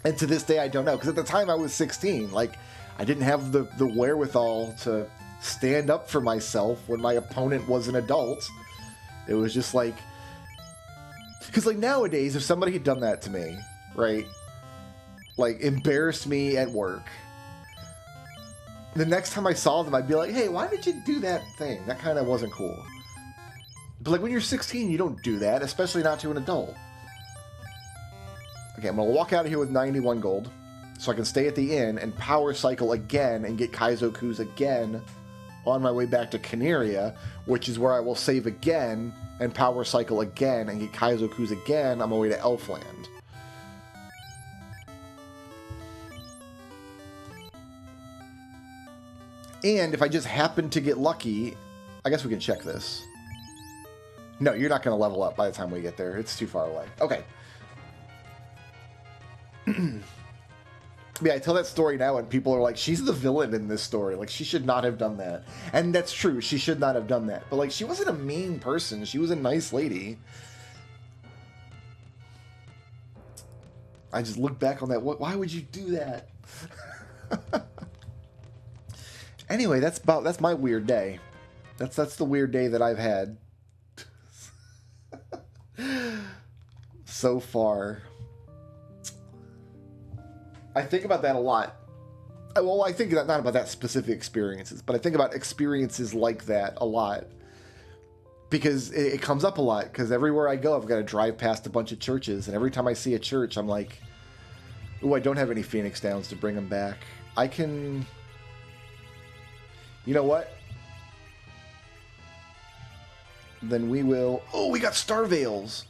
And to this day, I don't know. Because at the time, I was 16. Like, I didn't have the wherewithal to stand up for myself when my opponent was an adult. It was just like... because, like, nowadays, if somebody had done that to me, right, like, embarrassed me at work, the next time I saw them, I'd be like, hey, why did you do that thing? That kind of wasn't cool. But, like, when you're 16, you don't do that, especially not to an adult. Okay, I'm going to walk out of here with 91 gold, so I can stay at the inn and power cycle again and get Kaizoku's again on my way back to Canaria, which is where I will save again and power cycle again and get Kaizoku's again on my way to Elfland. And if I just happen to get lucky, I guess we can check this. No, you're not going to level up by the time we get there. It's too far away. Okay. Yeah, I tell that story now and people are like, she's the villain in this story. Like, she should not have done that. And that's true. She should not have done that. But, like, she wasn't a mean person. She was a nice lady. I just look back on that. Why would you do that? Anyway, that's my weird day. That's the weird day that I've had so far. I think about that a lot. Well, I think not about that specific experiences, but I think about experiences like that a lot. Because it comes up a lot, because everywhere I go, I've got to drive past a bunch of churches, and every time I see a church, I'm like, ooh, I don't have any Phoenix Downs to bring them back. I can... You know what? Then we will... Oh, we got Star Veils!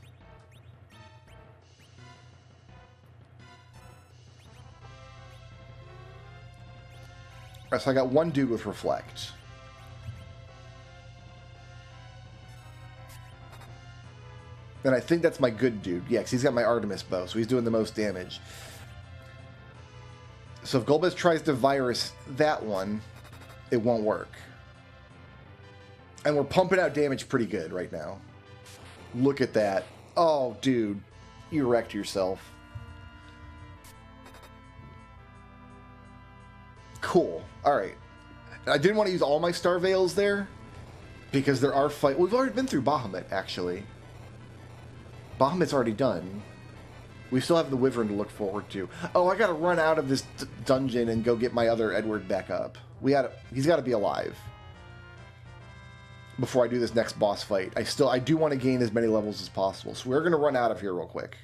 Alright, so I got one dude with Reflect. And I think that's my good dude. Yeah, because he's got my Artemis bow, so he's doing the most damage. So if Golbez tries to virus that one, it won't work. And we're pumping out damage pretty good right now. Look at that. Oh, dude. You wrecked yourself. Cool. Alright. I didn't want to use all my Star Veils there, because there are fights... We've already been through Bahamut, actually. Bahamut's already done. We still have the Wyvern to look forward to. Oh, I gotta run out of this dungeon and go get my other Edward back up. He's gotta be alive before I do this next boss fight. I do want to gain as many levels as possible, so we're gonna run out of here real quick.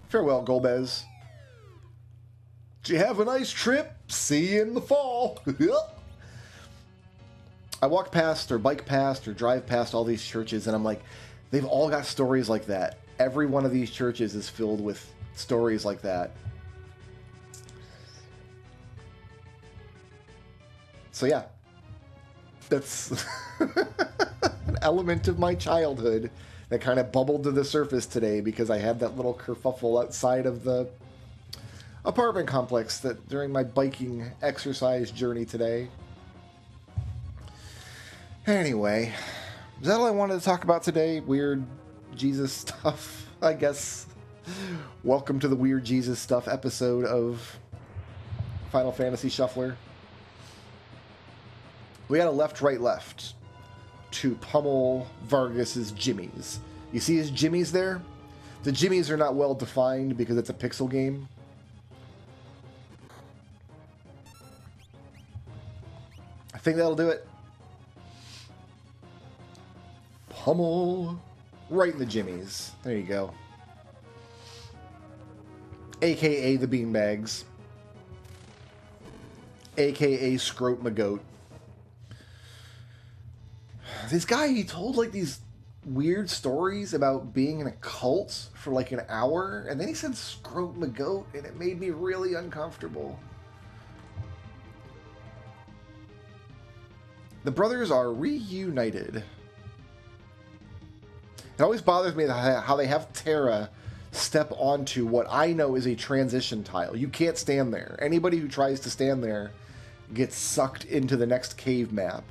Farewell, Golbez. Did you have a nice trip? See you in the fall. I walk past or bike past or drive past all these churches, and I'm like, they've all got stories like that. Every one of these churches is filled with stories like that. So yeah, that's an element of my childhood that kind of bubbled to the surface today because I had that little kerfuffle outside of the apartment complex that during my biking exercise journey today. Anyway, is that all I wanted to talk about today? Weird Jesus stuff, I guess. Welcome to the Weird Jesus Stuff episode of Final Fantasy Shuffler. We got a left, right, left to pummel Vargas's jimmies. You see his jimmies there? The jimmies are not well defined because it's a pixel game. I think that'll do it. Pummel right in the jimmies. There you go. AKA the beanbags. AKA Scrote Magoat. This guy, he told like these weird stories about being in a cult for like an hour, and then he said Scrote Magoat, and it made me really uncomfortable. The brothers are reunited. It always bothers me how they have Terra step onto what I know is a transition tile. You can't stand there. Anybody who tries to stand there gets sucked into the next cave map.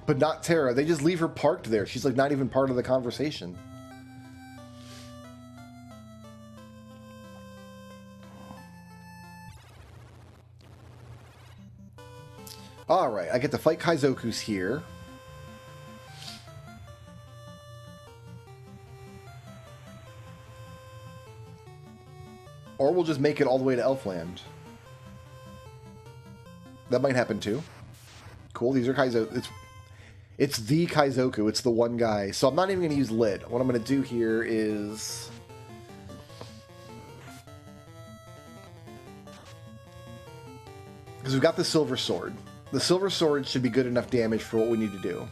But not Terra. They just leave her parked there. She's like not even part of the conversation. Alright, I get to fight Kaizoku's here. Or we'll just make it all the way to Elfland. That might happen too. Cool, these are Kaizoku. It's the Kaizoku, it's the one guy. So I'm not even going to use Lid. What I'm going to do here is... because we've got the Silver Sword. The Silver Sword should be good enough damage for what we need to do.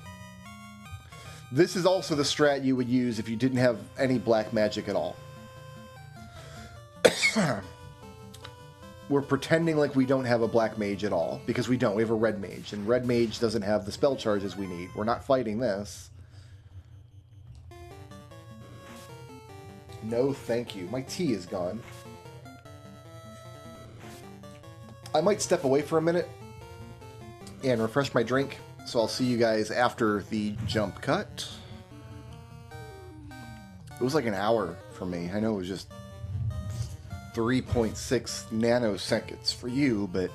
This is also the strat you would use if you didn't have any black magic at all. We're pretending like we don't have a black mage at all, because we don't. We have a red mage, and red mage doesn't have the spell charges we need. We're not fighting this. No, thank you. My tea is gone. I might step away for a minute and refresh my drink, so I'll see you guys after the jump cut. It was like an hour for me. I know it was just 3.6 nanoseconds for you, but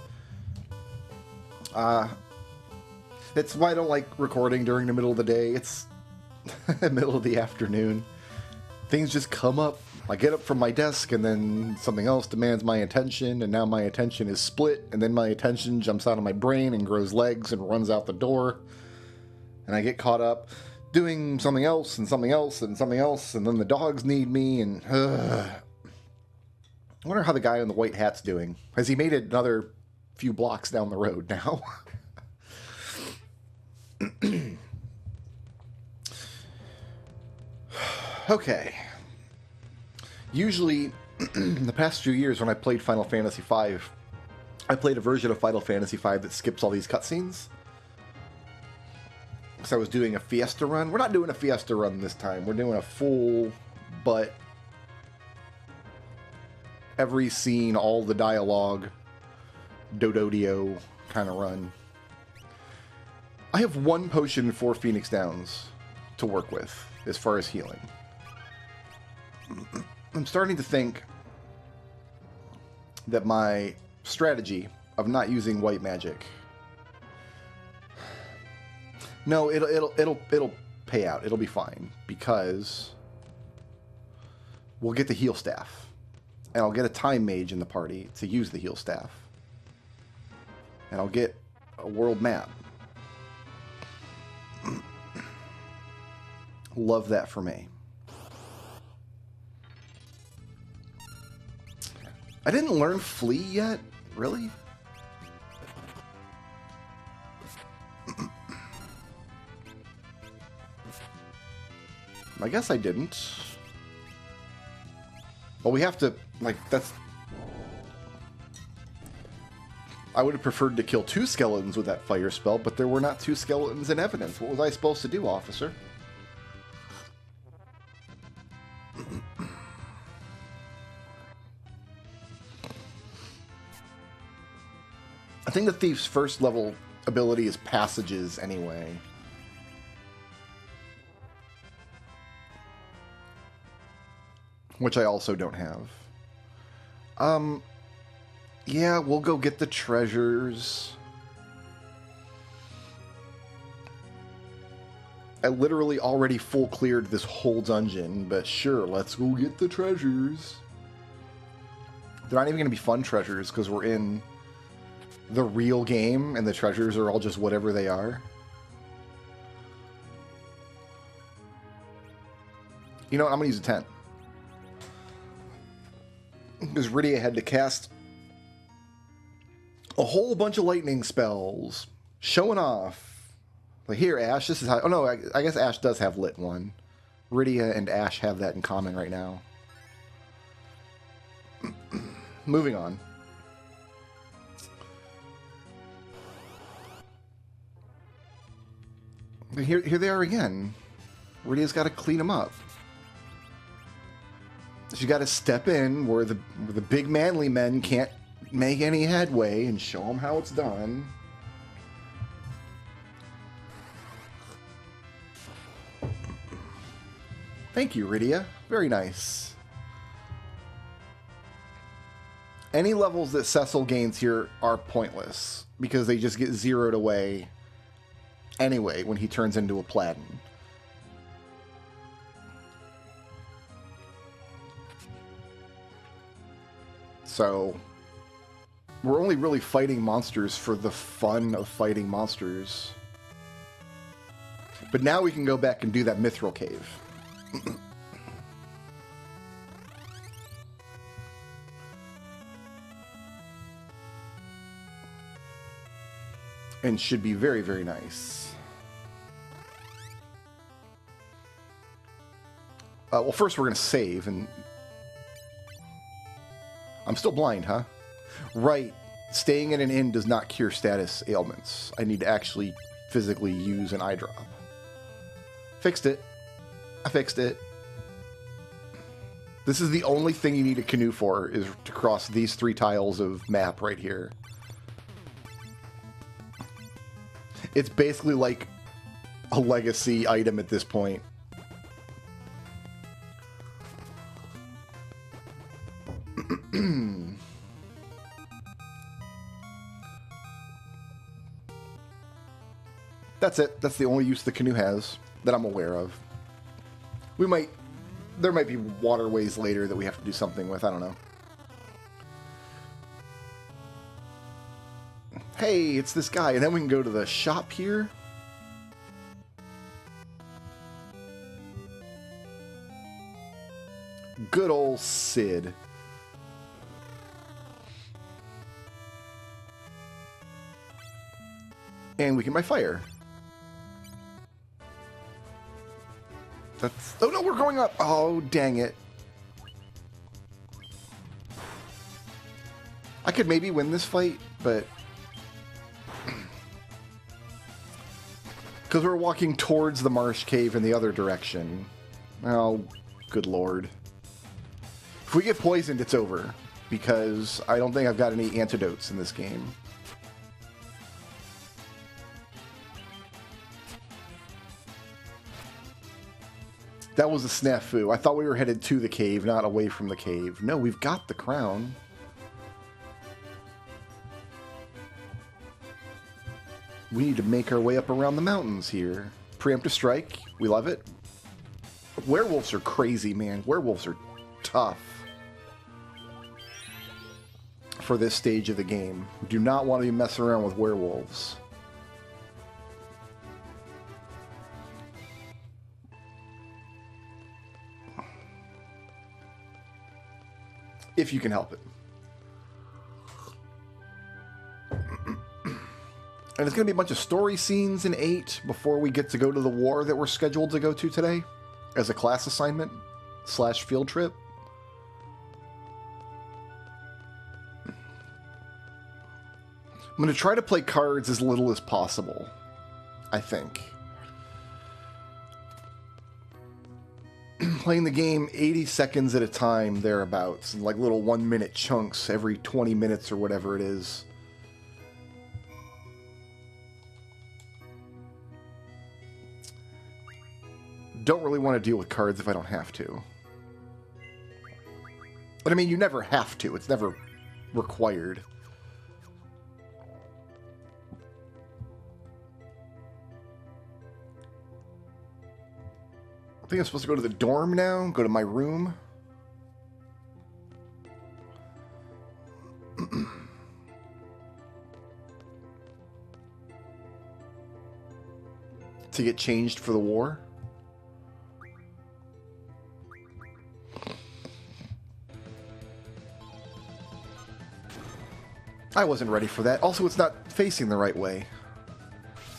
that's why I don't like recording during the middle of the day. It's the middle of the afternoon. Things just come up. I get up from my desk and then something else demands my attention, and now my attention is split, and then my attention jumps out of my brain and grows legs and runs out the door, and I get caught up doing something else and something else and something else, and then the dogs need me, and I wonder how the guy in the white hat's doing. Has he made it another few blocks down the road now? Okay. Usually, the past few years when I played Final Fantasy V, I played a version of Final Fantasy V that skips all these cutscenes. So I was doing a Fiesta run. We're not doing a Fiesta run this time. We're doing a full, but every scene, all the dialogue, Dododio kind of run. I have one potion for Phoenix Downs to work with as far as healing. I'm starting to think that my strategy of not using white magic, no, it'll pay out. It'll be fine, because we'll get the heal staff, and I'll get a time mage in the party to use the heal staff, and I'll get a world map. Love that for me. I didn't learn Flee yet? Really? I guess I didn't. Well, we have to, like, that's... I would have preferred to kill 2 skeletons with that fire spell, but there were not 2 skeletons in evidence. What was I supposed to do, officer? I think the thief's first level ability is passages anyway. Which I also don't have. Yeah, we'll go get the treasures. I literally already full cleared this whole dungeon, but sure, let's go get the treasures. They're not even going to be fun treasures, because we're in the real game, and the treasures are all just whatever they are. You know what? I'm going to use a tent. Because Rydia had to cast a whole bunch of lightning spells. Showing off. Like, here, Ash, this is how... Oh, no, I guess Ash does have lit one. Rydia and Ash have that in common right now. Moving on. Here they are again. Rydia's got to clean them up. She got to step in where the big manly men can't make any headway and show them how it's done. Thank you, Rydia. Very nice. Any levels that Cecil gains here are pointless, because they just get zeroed away anyway when he turns into a Platin. So, we're only really fighting monsters for the fun of fighting monsters. But now we can go back and do that Mithril Cave. And should be very, very nice. Well, first we're going to save, and... I'm still blind, huh? Right. Staying in an inn does not cure status ailments. I need to actually physically use an eye drop. Fixed it. I fixed it. This is the only thing you need a canoe for, is to cross these 3 tiles of map right here. It's basically like a legacy item at this point. That's it. That's the only use the canoe has that I'm aware of. There might be waterways later that we have to do something with. I don't know. Hey, it's this guy. And then we can go to the shop here. Good old Sid. And we can buy fire. That's... Oh no, we're going up! Oh, dang it. I could maybe win this fight, but... Because we're walking towards the marsh cave in the other direction. Oh, good lord. If we get poisoned, it's over. Because I don't think I've got any antidotes in this game. That was a snafu. I thought we were headed to the cave, not away from the cave. No, we've got the crown. We need to make our way up around the mountains here. Preemptive strike. We love it. Werewolves are crazy, man. Werewolves are tough for this stage of the game. We do not want to be messing around with werewolves. If you can help it. And there's going to be a bunch of story scenes in 8 before we get to go to the war that we're scheduled to go to today as a class assignment / field trip. I'm going to try to play cards as little as possible, I think. Playing the game 80 seconds at a time, thereabouts, in like little 1-minute chunks every 20 minutes or whatever it is. Don't really want to deal with cards if I don't have to. But I mean, you never have to. It's never required. I think I'm supposed to go to the dorm now, go to my room. To get changed for the war. I wasn't ready for that. Also, it's not facing the right way.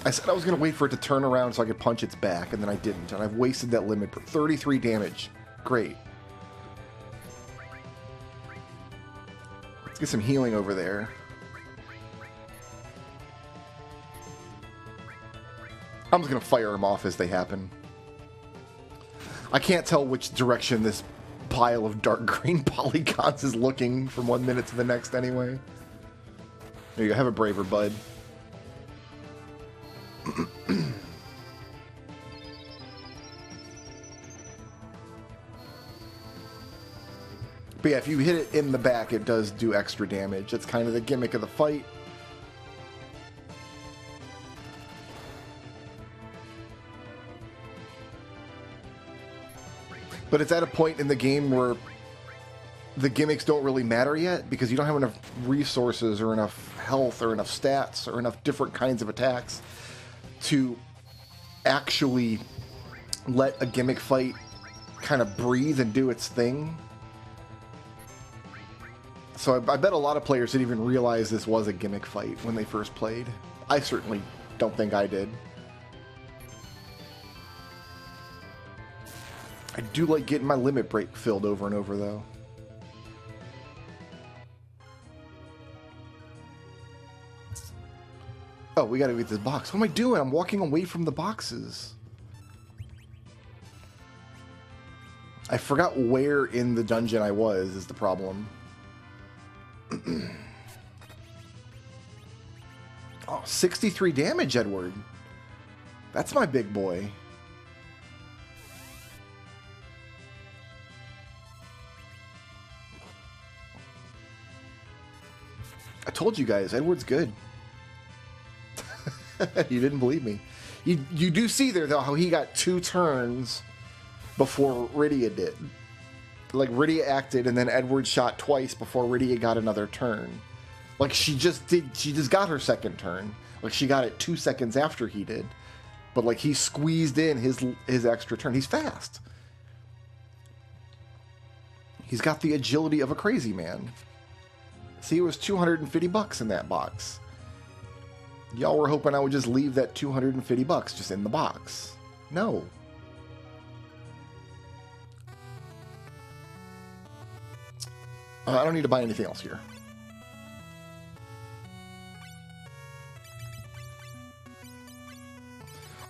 I said I was going to wait for it to turn around so I could punch its back, and then I didn't. And I've wasted that limit for 33 damage. Great. Let's get some healing over there. I'm just going to fire them off as they happen. I can't tell which direction this pile of dark green polygons is looking from 1 minute to the next anyway. There you go. Have a braver, bud. But yeah, if you hit it in the back, it does do extra damage. That's kind of the gimmick of the fight. But it's at a point in the game where the gimmicks don't really matter yet because you don't have enough resources or enough health or enough stats or enough different kinds of attacks to actually let a gimmick fight kind of breathe and do its thing. So I bet a lot of players didn't even realize this was a gimmick fight when they first played. I certainly don't think I did. I do like getting my limit break filled over and over, though. Oh, we gotta get this box. What am I doing? I'm walking away from the boxes. I forgot where in the dungeon I was, is the problem. Oh, 63 damage, Edward. That's my big boy. I told you guys, Edward's good. You didn't believe me. You do see there, though, how he got 2 turns before Rydia did. Like, Rydia acted, and then Edward shot twice before Rydia got another turn. Like, she just got her second turn. Like, she got it 2 seconds after he did. But, like, he squeezed in his extra turn. He's fast. He's got the agility of a crazy man. See, it was $250 in that box. Y'all were hoping I would just leave that $250 just in the box. No. I don't need to buy anything else here.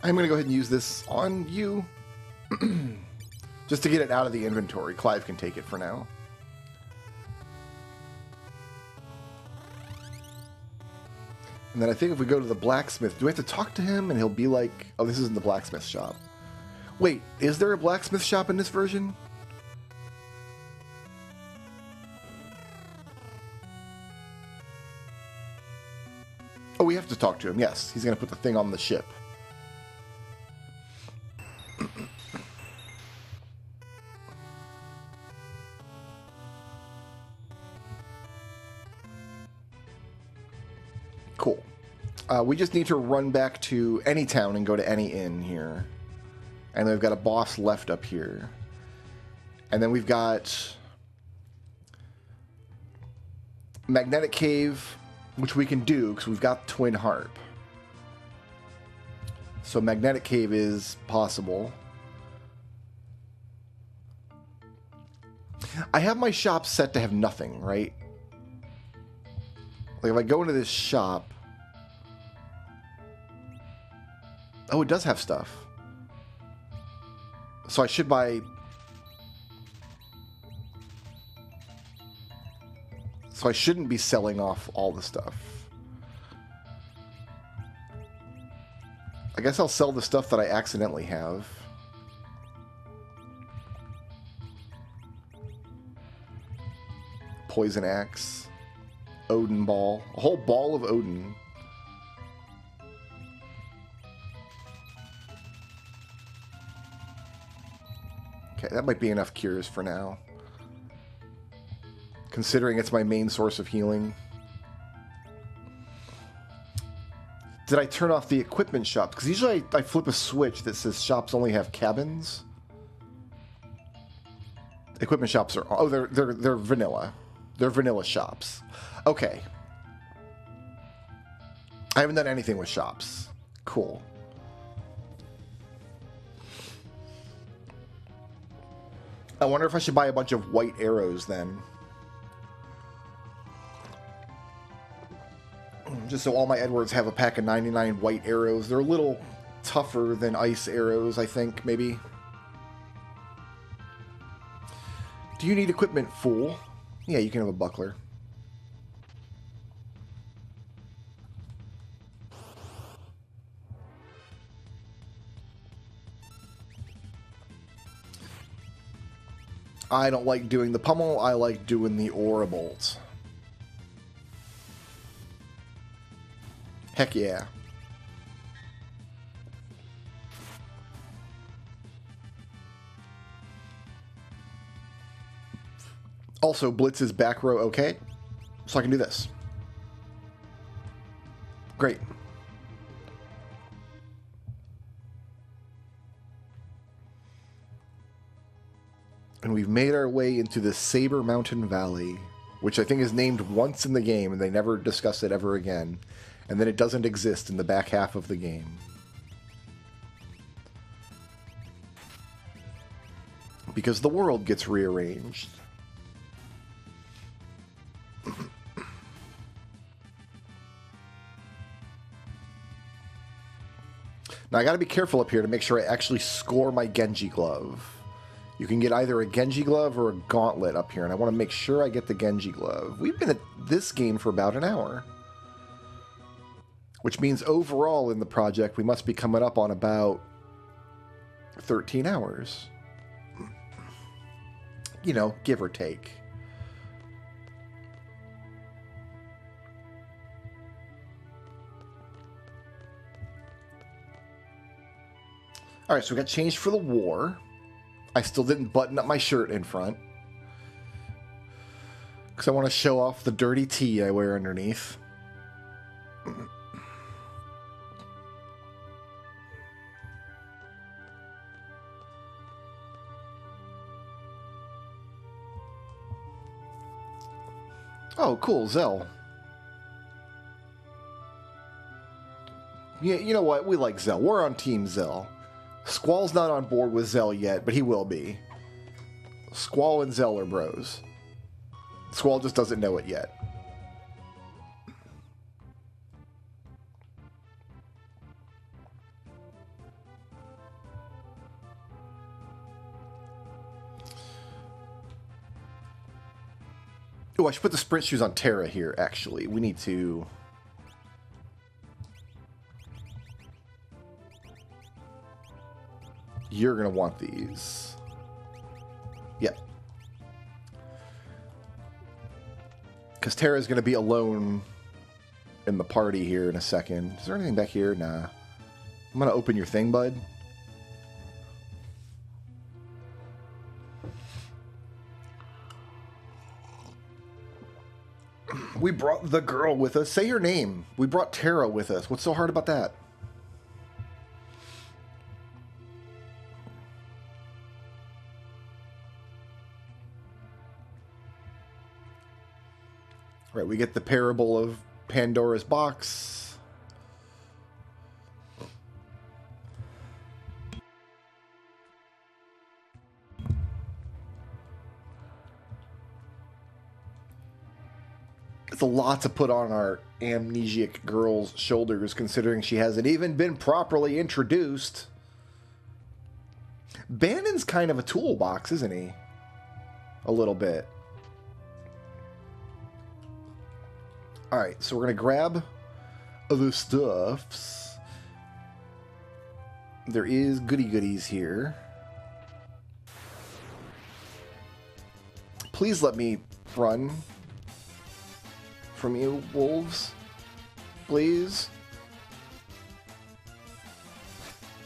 I'm going to go ahead and use this on you. Just to get it out of the inventory. Clive can take it for now. And then I think if we go to the blacksmith, do we have to talk to him? And he'll be like, oh, this isn't the blacksmith shop. Wait, is there a blacksmith shop in this version? Oh, we have to talk to him. Yes, he's going to put the thing on the ship. Cool. We just need to run back to any town and go to any inn here. And then we've got a boss left up here. And then we've got Magnetic Cave, which we can do because we've got Twin Harp. So Magnetic Cave is possible. I have my shop set to have nothing, right? Like if I go into this shop... Oh, it does have stuff. So I should buy... So I shouldn't be selling off all the stuff. I guess I'll sell the stuff that I accidentally have. Poison Axe. Odin Ball. A whole ball of Odin. Okay, that might be enough cures for now. Considering it's my main source of healing. Did I turn off the equipment shop? Because usually I flip a switch that says shops only have cabins. Equipment shops are... Oh, they're vanilla. They're vanilla shops. Okay. I haven't done anything with shops. Cool. I wonder if I should buy a bunch of white arrows then. Just so all my Edwards have a pack of 99 white arrows. They're a little tougher than ice arrows, I think, maybe. Do you need equipment, fool? Yeah, you can have a buckler. I don't like doing the pummel, I like doing the aura bolt. Heck yeah. Also, Blitz's back row okay, so I can do this. Great. And we've made our way into the Saber Mountain Valley, which I think is named once in the game, and they never discuss it ever again. And then it doesn't exist in the back half of the game. because the world gets rearranged. Now I gotta be careful up here to make sure I actually score my Genji glove. You can get either a Genji glove or a gauntlet up here, and I want to make sure I get the Genji glove. We've been at this game for about an hour. Which means overall in the project, we must be coming up on about 13 hours. You know, give or take. Alright, so we got changed for the war. I still didn't button up my shirt in front. Because I want to show off the dirty tee I wear underneath. Oh, cool, Zell. Yeah, you know what? We like Zell. We're on Team Zell. Squall's not on board with Zell yet, but he will be. Squall and Zell are bros. Squall just doesn't know it yet. Oh, I should put the sprint shoes on Terra here, actually. We need to... You're going to want these. Yeah. Because Terra's going to be alone in the party here in a second. Is there anything back here? Nah. I'm going to open your thing, bud. We brought the girl with us. Say your name. We brought Terra with us. What's so hard about that? Right, we get the parable of Pandora's box. It's a lot to put on our amnesiac girl's shoulders, considering she hasn't even been properly introduced. Bannon's kind of a toolbox, isn't he? A little bit. Alright, so we're going to grab the stuffs. There is goodies here. Please let me run from you, wolves. Please.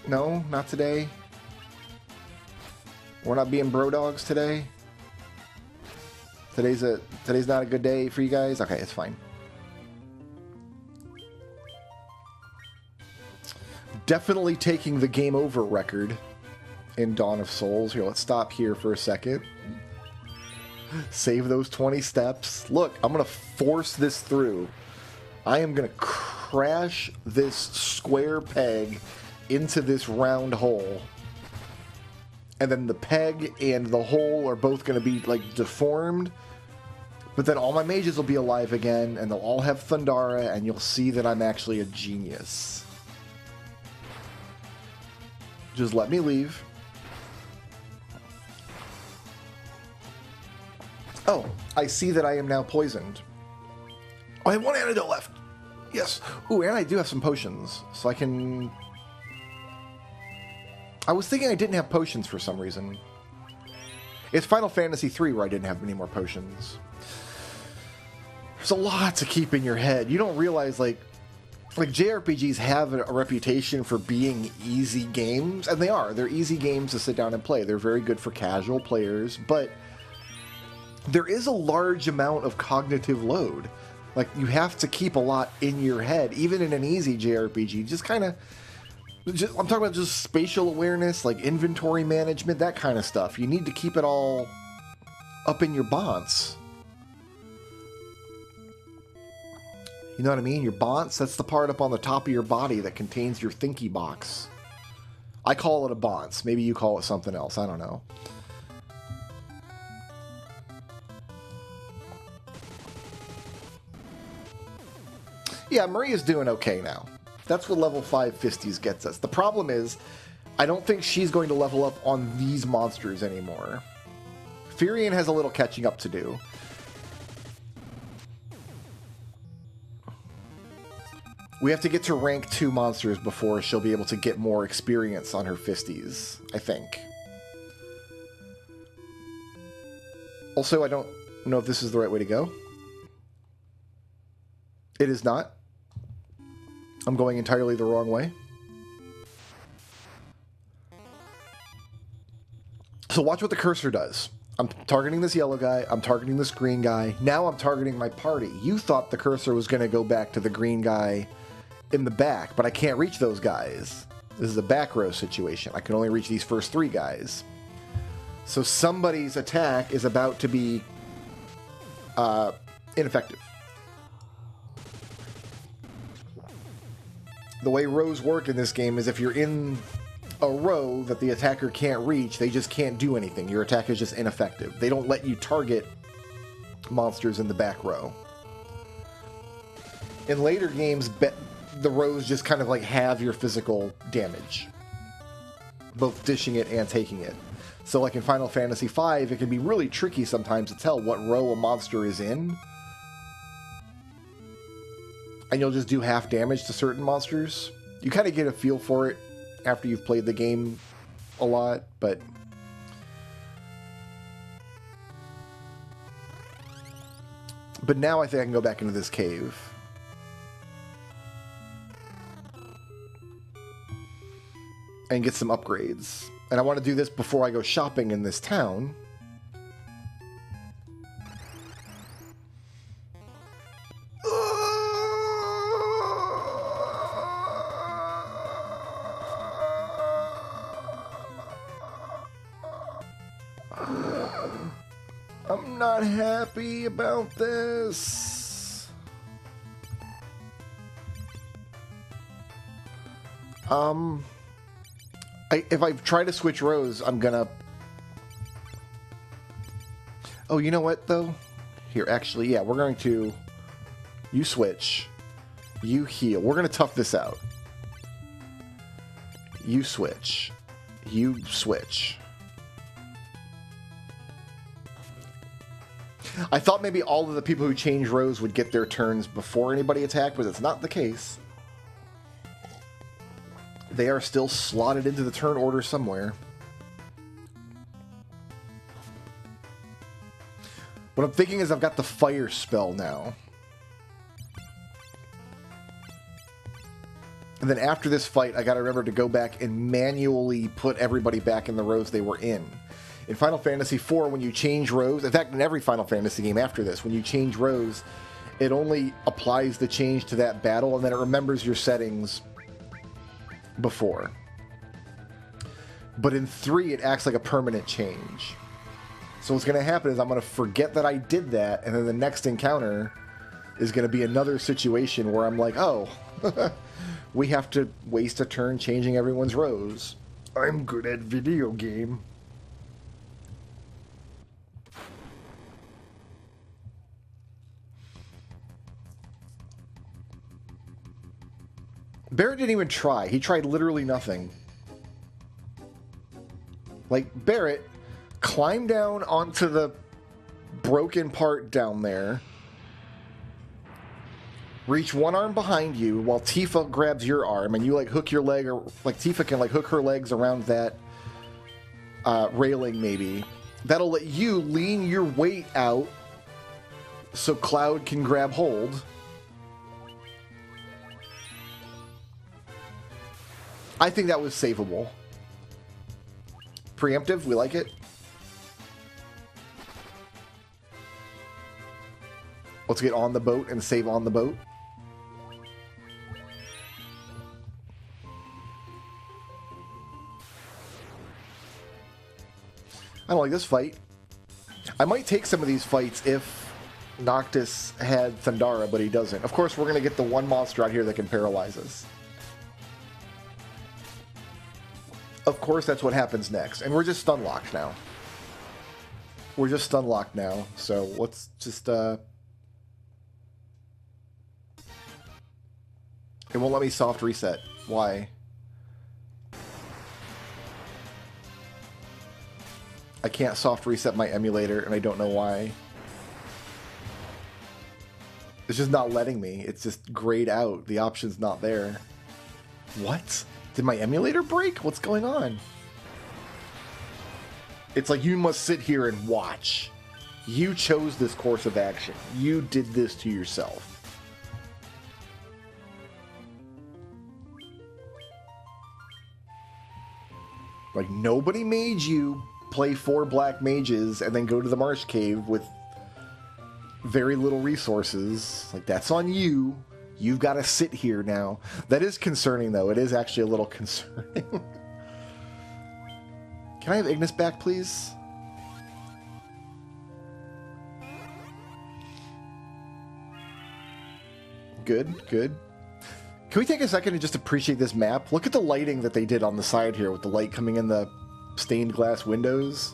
No, not today. We're not being bro dogs today. Today's not a good day for you guys. Okay, it's fine. Definitely taking the game over record in Dawn of Souls. Here, let's stop here for a second. Save those 20 steps. Look, I'm going to force this through. I am going to crash this square peg into this round hole. And then the peg and the hole are both going to be, like, deformed. But then all my mages will be alive again, and they'll all have Thundara, and you'll see that I'm actually a genius. Just let me leave. Oh, I see that I am now poisoned. Oh, I have one antidote left. Yes. Ooh, and I do have some potions, so I can... I was thinking I didn't have potions for some reason. It's Final Fantasy III where I didn't have any more potions. There's a lot to keep in your head. You don't realize, like JRPGs have a reputation for being easy games, and they are. They're easy games to sit down and play. They're very good for casual players, but there is a large amount of cognitive load. Like, you have to keep a lot in your head, even in an easy JRPG. Just kind of... I'm talking about just spatial awareness, like inventory management, that kind of stuff. You need to keep it all up in your bonds. You know what I mean? Your bonds, that's the part up on the top of your body that contains your thinky box. I call it a bonds. Maybe you call it something else. I don't know. Yeah, Maria's doing okay now. That's what level 5 Fisties gets us. The problem is, I don't think she's going to level up on these monsters anymore. Furion has a little catching up to do. We have to get to rank 2 monsters before she'll be able to get more experience on her Fisties, I think. Also, I don't know if this is the right way to go. It is not. I'm going entirely the wrong way. So watch what the cursor does. I'm targeting this yellow guy. I'm targeting this green guy. Now I'm targeting my party. You thought the cursor was going to go back to the green guy in the back, but I can't reach those guys. This is a back row situation. I can only reach these first 3 guys. So somebody's attack is about to be ineffective. The way rows work in this game is if you're in a row that the attacker can't reach, they just can't do anything. Your attack is just ineffective. They don't let you target monsters in the back row. In later games, the rows just kind of like have your physical damage, both dishing it and taking it. So like in Final Fantasy V, it can be really tricky sometimes to tell what row a monster is in. And you'll just do half damage to certain monsters. You kind of get a feel for it after you've played the game a lot, but now I think I can go back into this cave. And get some upgrades. And I want to do this before I go shopping in this town. I'm not happy about this. If I try to switch rows, I'm gonna... Oh, you know what, though? Here, actually, yeah, we're going to... You switch. You heal. We're gonna tough this out. You switch. You switch. I thought maybe all of the people who change rows would get their turns before anybody attacked, but it's not the case. They are still slotted into the turn order somewhere. What I'm thinking is I've got the fire spell now. And then after this fight, I gotta remember to go back and manually put everybody back in the rows they were in. In Final Fantasy IV, when you change rows, in fact, in every Final Fantasy game after this, when you change rows, it only applies the change to that battle, and then it remembers your settings before. But in 3, it acts like a permanent change. So what's going to happen is I'm going to forget that I did that, and then the next encounter is going to be another situation where I'm like, oh, we have to waste a turn changing everyone's rows. I'm good at video game. Barrett didn't even try. He tried literally nothing. Like, Barrett climbed down onto the broken part down there, reach one arm behind you while Tifa grabs your arm, and you, like, hook your leg, or, like, Tifa can, like, hook her legs around that railing, maybe. That'll let you lean your weight out so Cloud can grab hold. I think that was savable. Preemptive, we like it. Let's get on the boat and save on the boat. I don't like this fight. I might take some of these fights if Noctis had Thundara, but he doesn't. Of course, we're going to get the one monster out here that can paralyze us. Of course, that's what happens next. And we're just stun locked now. We're just stun locked now. So let's just... It won't let me soft reset. Why? I can't soft reset my emulator, and I don't know why. It's just not letting me. It's just grayed out. The option's not there. What? Did my emulator break? What's going on? It's like, you must sit here and watch. You chose this course of action. You did this to yourself. Like, nobody made you play 4 black mages and then go to the marsh cave with very little resources. Like, that's on you. You've got to sit here now. That is concerning, though. It is actually a little concerning. Can I have Ignis back, please? Good, good. Can we take a second and just appreciate this map? Look at the lighting that they did on the side here with the light coming in the stained glass windows.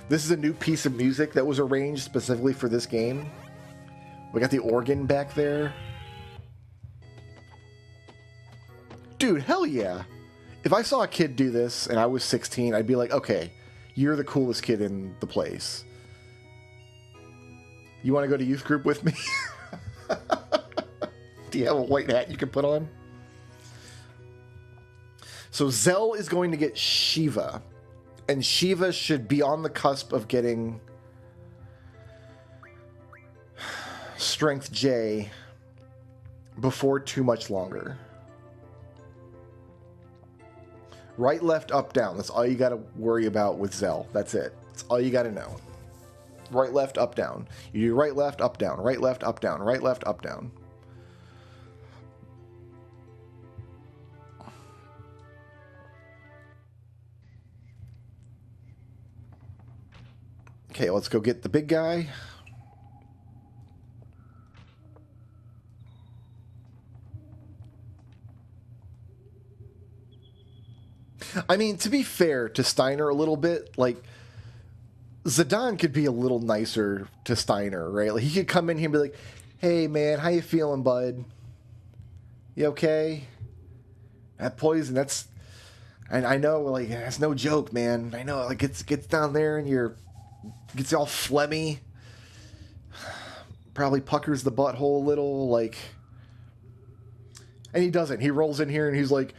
This is a new piece of music that was arranged specifically for this game. We got the organ back there. Dude, hell yeah. If I saw a kid do this and I was 16, I'd be like, okay, you're the coolest kid in the place. You want to go to youth group with me? Do you have a white hat you can put on? So Zell is going to get Shiva. And Shiva should be on the cusp of getting Strength J before too much longer. Right, left, up, down. That's all you got to worry about with Zell. That's it. That's all you got to know. Right, left, up, down. You do right, left, up, down. Right, left, up, down. Right, left, up, down. Okay, let's go get the big guy. I mean, to be fair to Steiner a little bit, like, Zidane could be a little nicer to Steiner, right? Like, he could come in here and be like, hey, man, how you feeling, bud? You okay? That poison, that's... And I know, like, that's no joke, man. I know, like, it gets down there and gets all phlegmy. Probably puckers the butthole a little, like... And he doesn't. He rolls in here and he's like...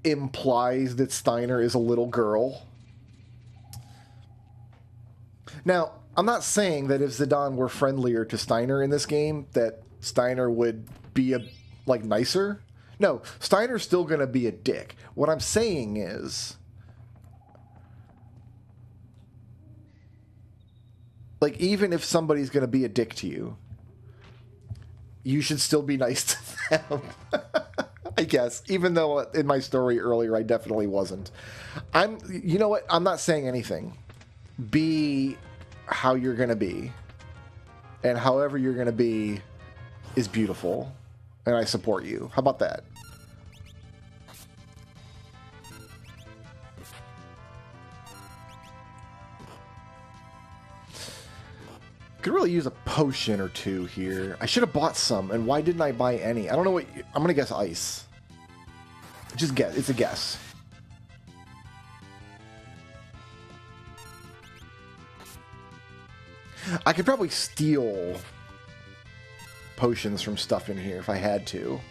implies that Steiner is a little girl. Now, I'm not saying that if Zidane were friendlier to Steiner in this game, that Steiner would be nicer. No, Steiner's still going to be a dick. What I'm saying is, like, even if somebody's going to be a dick to you, you should still be nice to them. I guess, even though in my story earlier I definitely wasn't. You know what? I'm not saying anything. Be how you're going to be. And however you're going to be is beautiful. And I support you. How about that? Could really use a potion or two here. I should have bought some, and why didn't I buy any? I don't know what... I'm gonna guess ice. Just guess. It's a guess. I could probably steal potions from stuff in here if I had to.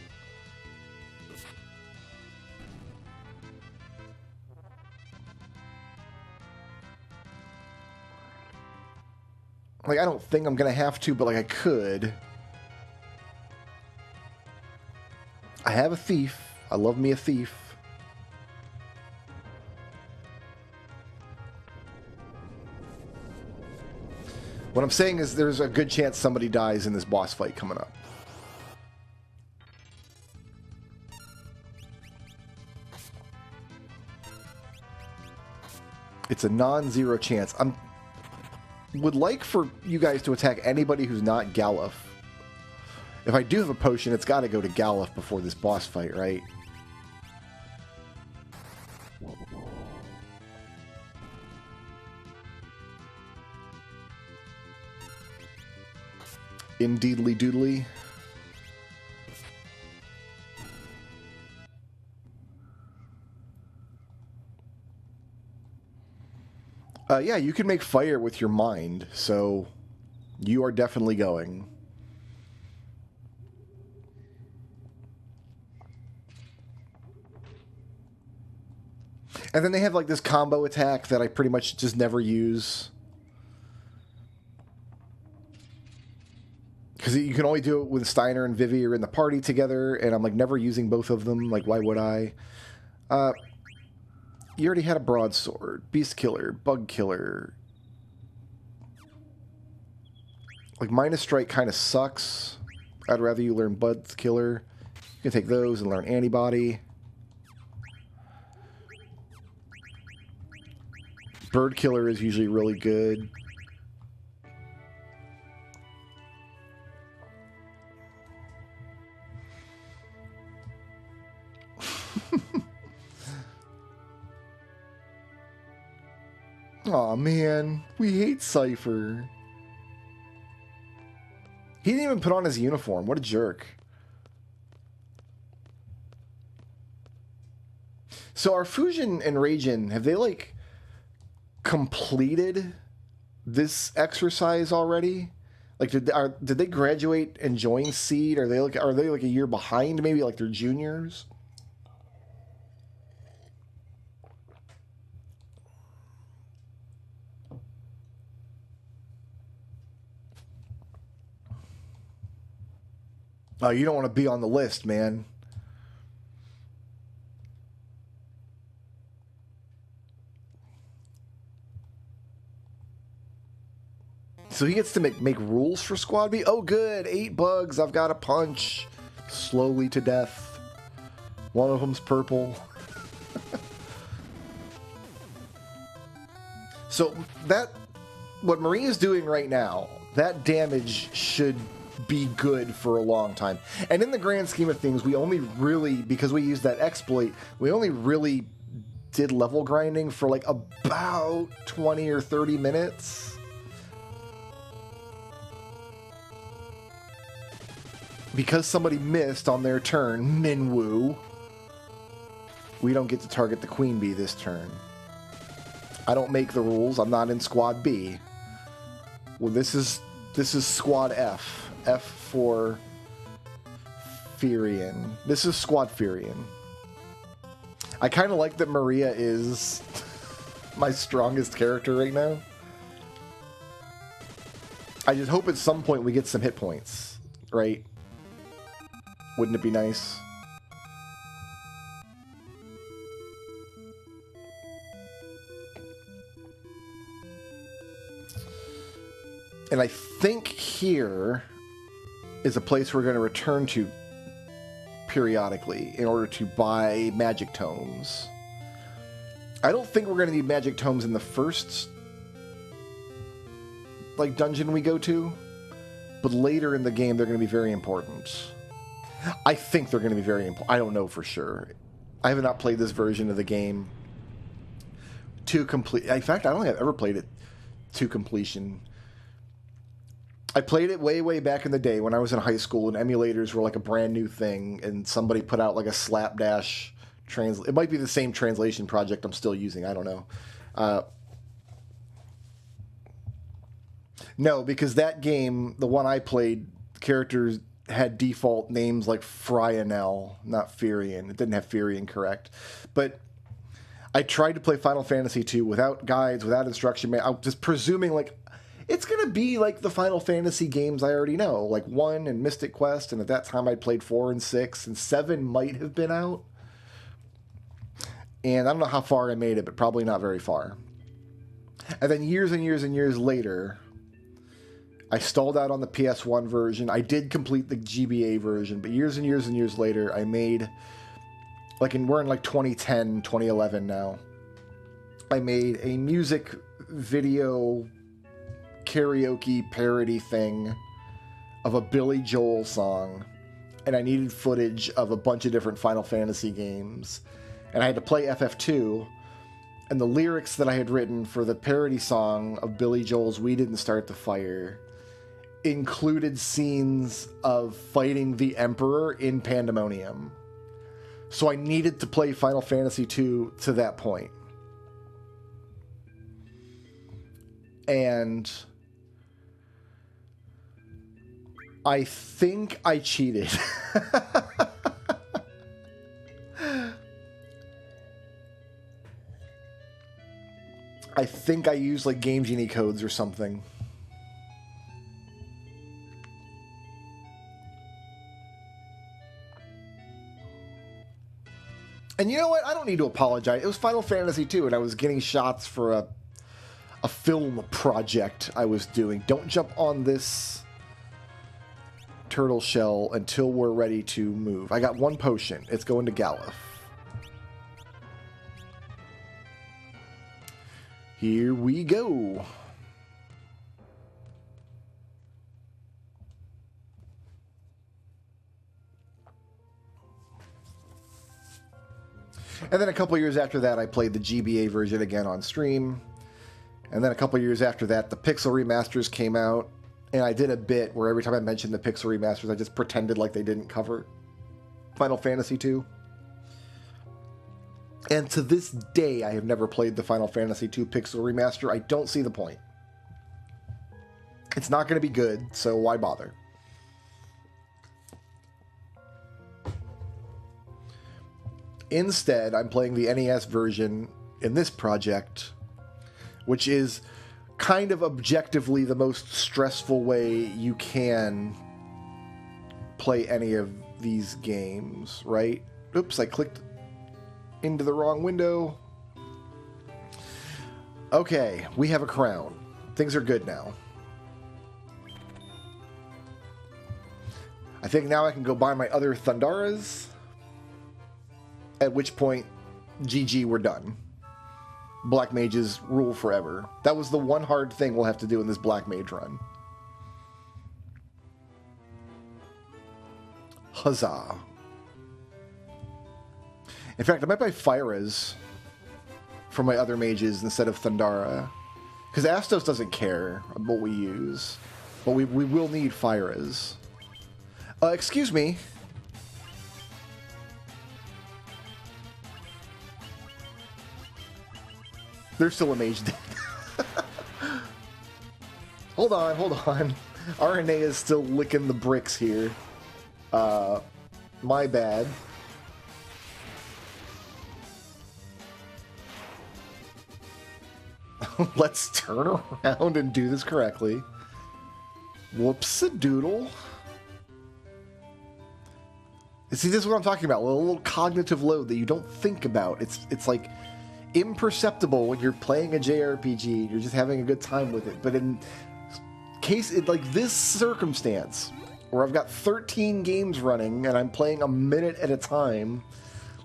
Like, I don't think I'm gonna have to, but, like, I could. I have a thief. I love me a thief. What I'm saying is there's a good chance somebody dies in this boss fight coming up. It's a non-zero chance. Would like for you guys to attack anybody who's not Galuf. If I do have a potion, it's got to go to Galuf before this boss fight, right? Indeedly doodly. Yeah, you can make fire with your mind, so you are definitely going. And then they have like this combo attack that I pretty much just never use. Because you can only do it when Steiner and Vivi are in the party together, and I'm like never using both of them. Like, why would I? You already had a broadsword, beast killer, bug killer. Like, minus strike kind of sucks. I'd rather you learn bug killer. You can take those and learn antibody. Bird killer is usually really good. Aw, man. We hate Cypher. He didn't even put on his uniform. What a jerk. So are Fujin and Reijin, have they, like, completed this exercise already? Like, did they graduate and join Seed? Are they like a year behind? Maybe like they're juniors. Oh, you don't want to be on the list, man. So he gets to make rules for Squad B? Oh, good. 8 bugs. I've got to punch slowly to death. One of them's purple. So what Maria's doing right now, that damage should be good for a long time. And in the grand scheme of things, we only really, because we used that exploit, we only really did level grinding for like about 20 or 30 minutes. Because somebody missed on their turn, Minwoo, we don't get to target the Queen Bee this turn. I don't make the rules. I'm not in Squad B. Well, this is Squad F. F for Furion. This is Squad Furion. I kind of like that Maria is my strongest character right now. I just hope at some point we get some hit points, right? Wouldn't it be nice? And I think here is a place we're going to return to periodically in order to buy magic tomes. I don't think we're going to need magic tomes in the first like dungeon we go to, but later in the game they're going to be very important. I think they're going to be very important. I don't know for sure. I have not played this version of the game to complete. In fact, I don't think I've ever played it to completion. I played it way back in the day when I was in high school and emulators were like a brand new thing, and somebody put out like a slapdash it might be the same translation project I'm still using. I don't know. No, because that game, the one I played, characters had default names like Frionel, not Furion. It didn't have Furion correct. But I tried to play Final Fantasy II without guides, without instruction. I'm just presuming like it's going to be like the Final Fantasy games I already know, like 1 and Mystic Quest, and at that time I'd played 4 and 6, and 7 might have been out. And I don't know how far I made it, but probably not very far. And then years and years and years later, I stalled out on the PS1 version. I did complete the GBA version, but years and years and years later, I made, we're in like 2010, 2011 now. I made a music video karaoke parody thing of a Billy Joel song, and I needed footage of a bunch of different Final Fantasy games, and I had to play FF2, and the lyrics that I had written for the parody song of Billy Joel's We Didn't Start the Fire included scenes of fighting the Emperor in Pandemonium. So I needed to play Final Fantasy II to that point. and I think I cheated. I think I used like Game Genie codes or something. And you know what? I don't need to apologize. It was Final Fantasy II, and I was getting shots for a film project I was doing. Don't jump on this turtle shell until we're ready to move. I got one potion. It's going to Galuf. Here we go. And then a couple years after that, I played the GBA version again on stream. And then a couple years after that, the Pixel remasters came out. And I did a bit where every time I mentioned the Pixel remasters, I just pretended like they didn't cover Final Fantasy II. And to this day, I have never played the Final Fantasy II Pixel remaster. I don't see the point. It's not going to be good, so why bother? Instead, I'm playing the NES version in this project, which is kind of objectively the most stressful way you can play any of these games, right? Oops, I clicked into the wrong window. Okay, we have a crown. Things are good now. I think now I can go buy my other Thundaras. At which point, GG, we're done. Black Mages rule forever. That was the one hard thing we'll have to do in this Black Mage run. Huzzah. In fact, I might buy Fyras for my other mages instead of Thundara. Because Astos doesn't care about what we use. But we will need Fyras. Excuse me. There's still a mage dead. Hold on, hold on. RNA is still licking the bricks here. My bad. Let's turn around and do this correctly. Whoops-a-doodle. See, this is what I'm talking about. A little cognitive load that you don't think about. It's like imperceptible when you're playing a JRPG. You're just having a good time with it. But in case, like this circumstance, where I've got 13 games running and I'm playing a minute at a time,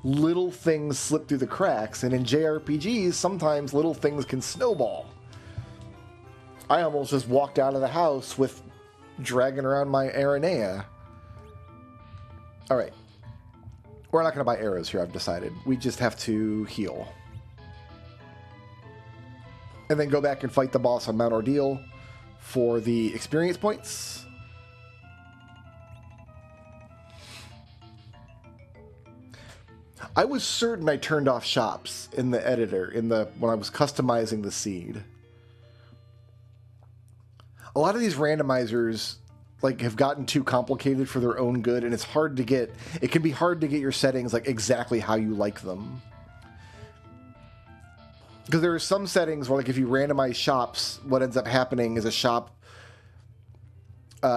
little things slip through the cracks. And in JRPGs, sometimes little things can snowball. I almost just walked out of the house with dragging around my Aranea. Alright. We're not going to buy arrows here, I've decided. We just have to heal. And then go back and fight the boss on Mount Ordeal for the experience points. I was certain I turned off shops in the editor when I was customizing the seed. A lot of these randomizers have gotten too complicated for their own good, and it can be hard to get your settings exactly how you like them. Because there are some settings where if you randomize shops, what ends up happening is a shop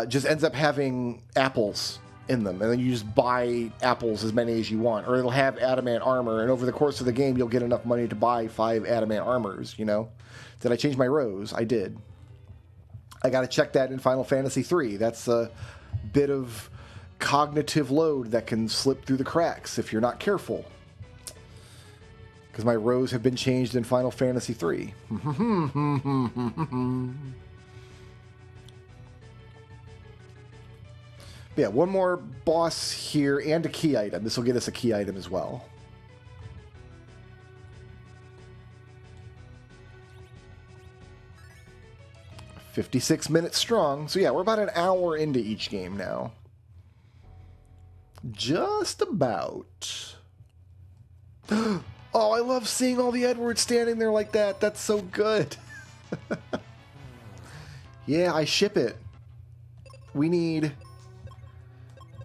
just ends up having apples in them, and then you just buy apples as many as you want, or it'll have adamant armor, and over the course of the game you'll get enough money to buy 5 adamant armors, Did I change my rows? I did. I got to check that in Final Fantasy III. That's a bit of cognitive load that can slip through the cracks if you're not careful. Because my rows have been changed in Final Fantasy III. Yeah, one more boss here and a key item. This will get us a key item as well. "56 minutes strong." So yeah, we're about an hour into each game now. Just about. Oh, I love seeing all the Edwards standing there like that. That's so good. Yeah, I ship it. We need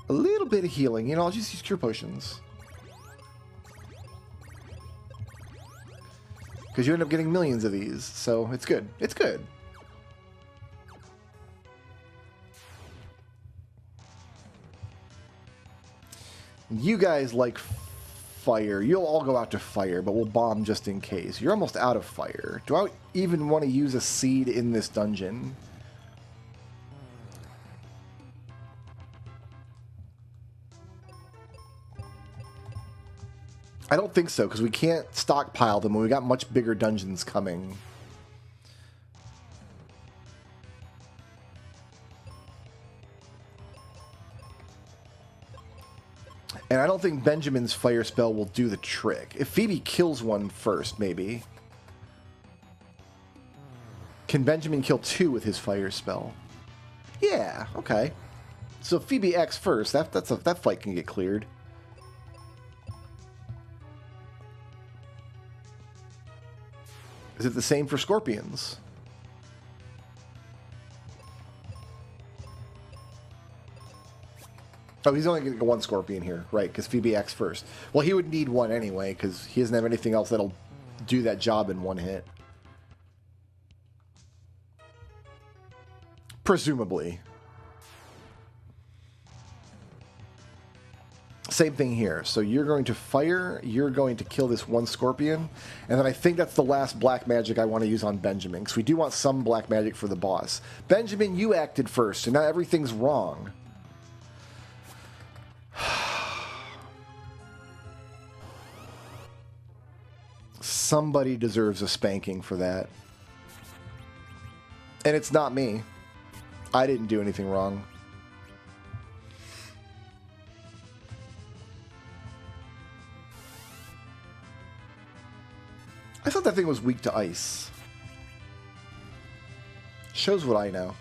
a little bit of healing. You know, I'll just use cure potions. Because you end up getting millions of these, so it's good. It's good. You guys like fire. You'll all go out to fire, but we'll bomb just in case. You're almost out of fire. Do I even want to use a seed in this dungeon? I don't think so, because we can't stockpile them when we got much bigger dungeons coming. And I don't think Benjamin's fire spell will do the trick. If Phoebe kills one first, maybe. Can Benjamin kill two with his fire spell? Yeah, okay. So Phoebe X first. That fight can get cleared. Is it the same for scorpions? Oh, he's only going to get one scorpion here, right, because Phoebe X first. Well, he would need one anyway, because he doesn't have anything else that'll do that job in one hit. Presumably. Same thing here. So you're going to fire, you're going to kill this one scorpion, and then I think that's the last black magic I want to use on Benjamin, because we do want some black magic for the boss. Benjamin, you acted first, and now everything's wrong. Somebody deserves a spanking for that. And it's not me. I didn't do anything wrong. I thought that thing was weak to ice. Shows what I know.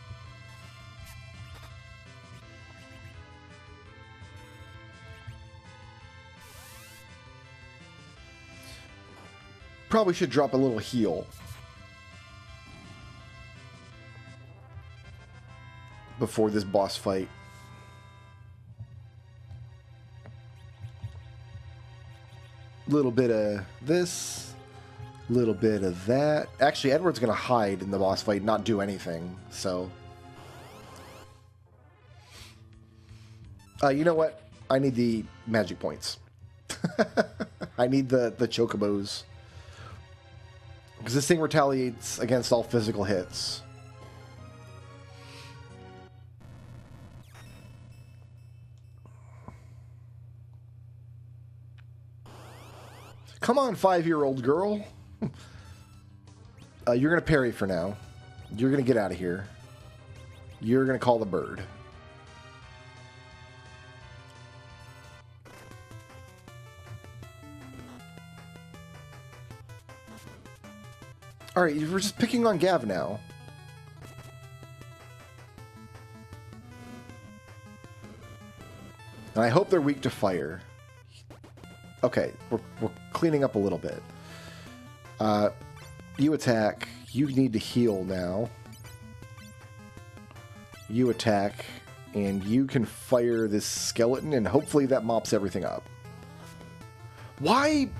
Probably should drop a little heal before this boss fight. Little bit of this, little bit of that. Actually, Edward's gonna hide in the boss fight, not do anything. So, you know what? I need the magic points. I need the chocobos. Because this thing retaliates against all physical hits. Come on, 5-year-old girl. You're going to parry for now. You're going to get out of here. You're going to call the bird. Alright, we're just picking on Gav now. And I hope they're weak to fire. Okay, we're cleaning up a little bit. You attack. You need to heal now. You attack. And you can fire this skeleton, and hopefully that mops everything up. Why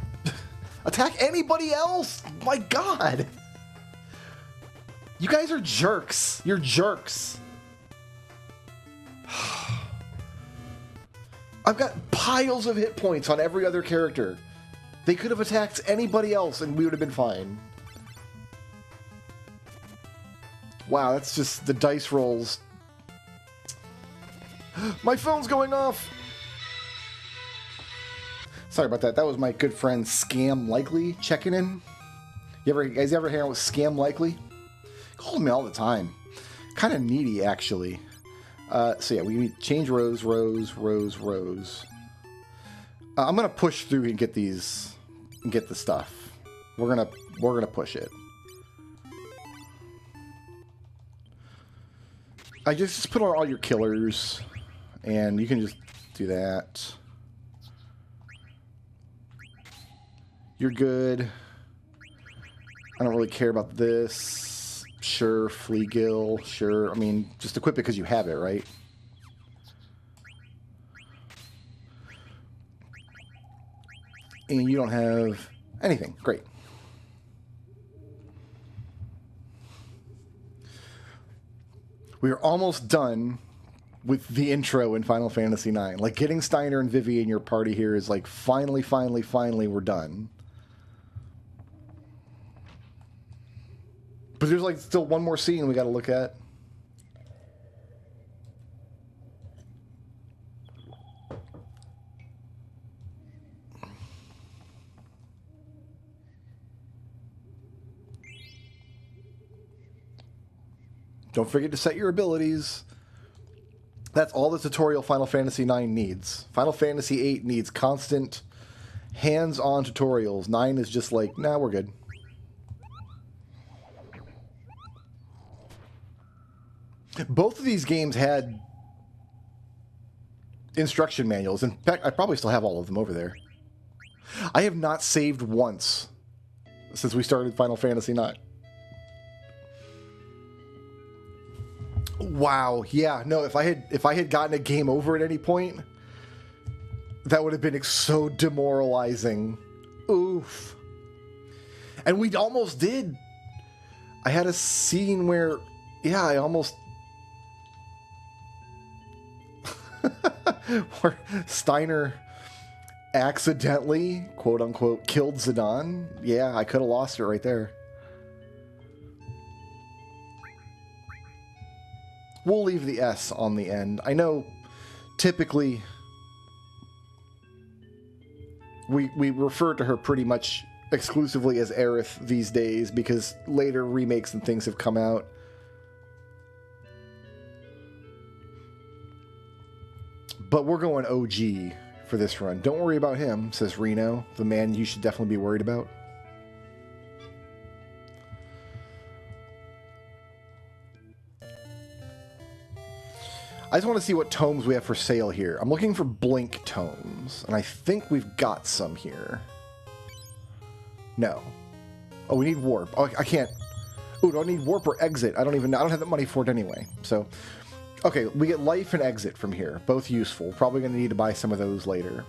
attack anybody else? My God! You guys are jerks. You're jerks. I've got piles of hit points on every other character. They could have attacked anybody else and we would have been fine. Wow, that's just the dice rolls. My phone's going off. Sorry about that. That was my good friend Scam Likely checking in. You guys ever hang out with Scam Likely? Calls me all the time. Kind of needy, actually. So yeah, we need to change rows. I'm gonna push through and get these, and get the stuff. We're gonna push it. I just put on all your killers, and you can just do that. You're good. I don't really care about this. Sure, Fleagill, sure. I mean, just equip it because you have it, right? And you don't have anything. Great. We are almost done with the intro in Final Fantasy IX. Like, getting Steiner and Vivi in your party here is like, finally, we're done. But there's like still one more scene we got to look at. Don't forget to set your abilities. That's all the tutorial Final Fantasy IX needs. Final Fantasy VIII needs constant hands-on tutorials. 9 is just like, nah, we're good. Both of these games had instruction manuals. In fact, I probably still have all of them over there. I have not saved once since we started Final Fantasy IX. Wow, yeah, no, if I had gotten a game over at any point, that would have been so demoralizing. Oof. And we almost did. I had a scene where, yeah, I almost where Steiner accidentally, quote unquote, killed Zidane. Yeah, I could have lost it right there. We'll leave the S on the end. I know typically we refer to her pretty much exclusively as Aerith these days because later remakes and things have come out. But we're going OG for this run. Don't worry about him, says Reno, the man you should definitely be worried about. I just want to see what tomes we have for sale here. I'm looking for Blink tomes, and I think we've got some here. No. Oh, we need Warp. Oh, I can't. Ooh, do I need Warp or Exit? I don't even know. I don't have the money for it anyway. So, okay, we get Life and Exit from here. Both useful. Probably going to need to buy some of those later.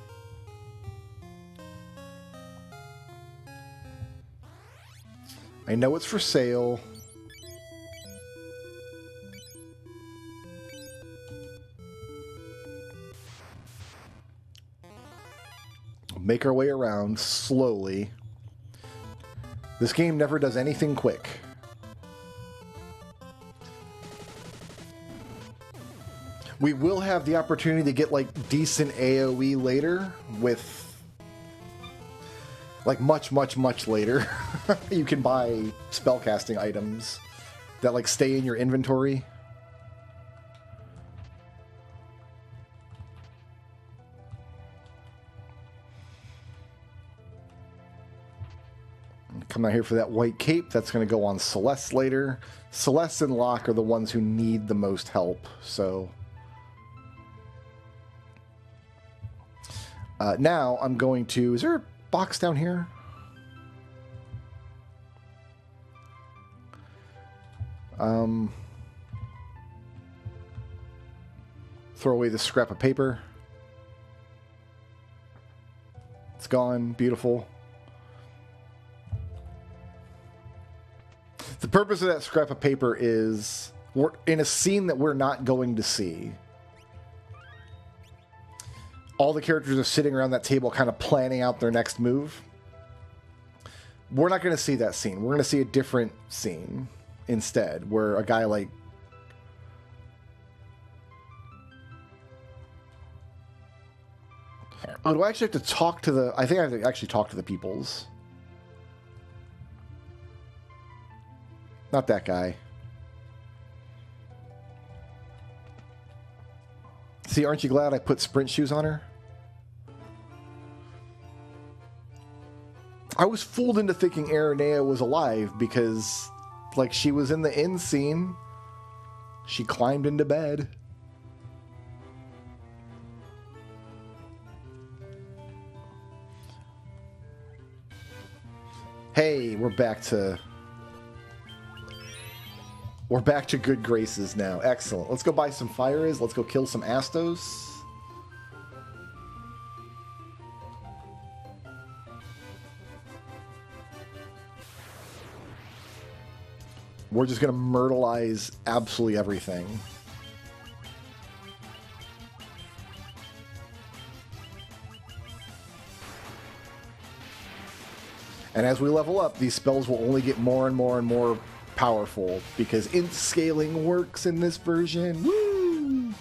I know it's for sale. Make our way around slowly. This game never does anything quick. We will have the opportunity to get like decent AoE later with like much later. You can buy spellcasting items that like stay in your inventory. Come out here for that white cape. That's going to go on Celeste later. Celeste and Locke are the ones who need the most help, so... now I'm going to... Is there a box down here? Throw away this scrap of paper. It's gone. Beautiful. The purpose of that scrap of paper is we're in a scene that we're not going to see. All the characters are sitting around that table kind of planning out their next move. We're not going to see that scene. We're going to see a different scene instead, where a guy like... Oh, do I actually have to talk to the... I think I have to actually talk to the peoples. Not that guy. See, aren't you glad I put sprint shoes on her? I was fooled into thinking Aranea was alive because, like, she was in the inn scene. She climbed into bed. Hey, we're back to... We're back to good graces now. Excellent. Let's go buy some fires. Let's go kill some Astos. We're just going to myrtleize absolutely everything. And as we level up, these spells will only get more and more and more powerful because int scaling works in this version. Woo!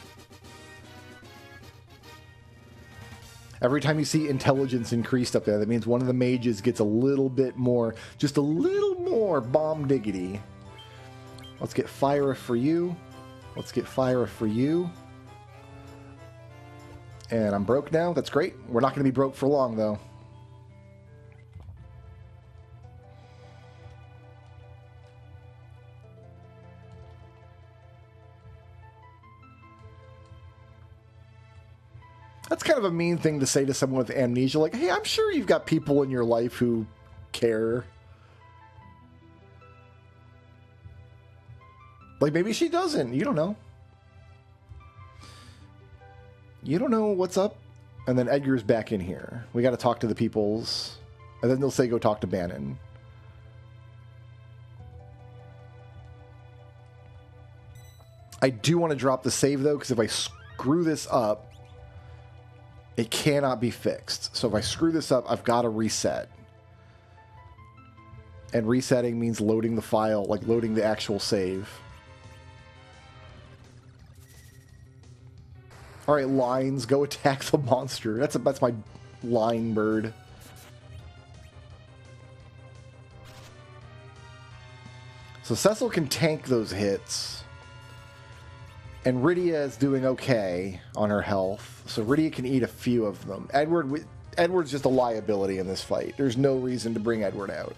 Every time you see intelligence increased up there, that means one of the mages gets a little bit more, just a little more bomb diggity. Let's get fire for you. Let's get fire for you. And I'm broke now. That's great. We're not going to be broke for long, though. That's kind of a mean thing to say to someone with amnesia. Like, hey, I'm sure you've got people in your life who care. Like, maybe she doesn't. You don't know. You don't know what's up. And then Edgar's back in here. We got to talk to the peoples. And then they'll say, go talk to Bannon. I do want to drop the save, though, because if I screw this up, it cannot be fixed. So if I screw this up, I've got to reset. And resetting means loading the file, like loading the actual save. All right, lines, go attack the monster. That's my line bird. So Cecil can tank those hits. And Rydia is doing okay on her health, so Rydia can eat a few of them. Edward's just a liability in this fight. There's no reason to bring Edward out.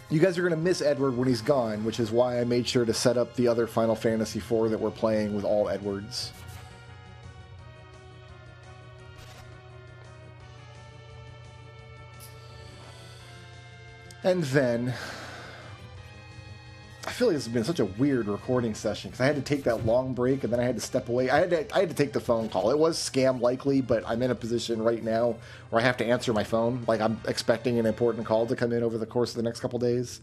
You guys are going to miss Edward when he's gone, which is why I made sure to set up the other Final Fantasy IV that we're playing with all Edwards. And then I feel like this has been such a weird recording session because I had to take that long break and then I had to step away. I had to take the phone call. It was scam likely, but I'm in a position right now where I have to answer my phone. Like, I'm expecting an important call to come in over the course of the next couple days.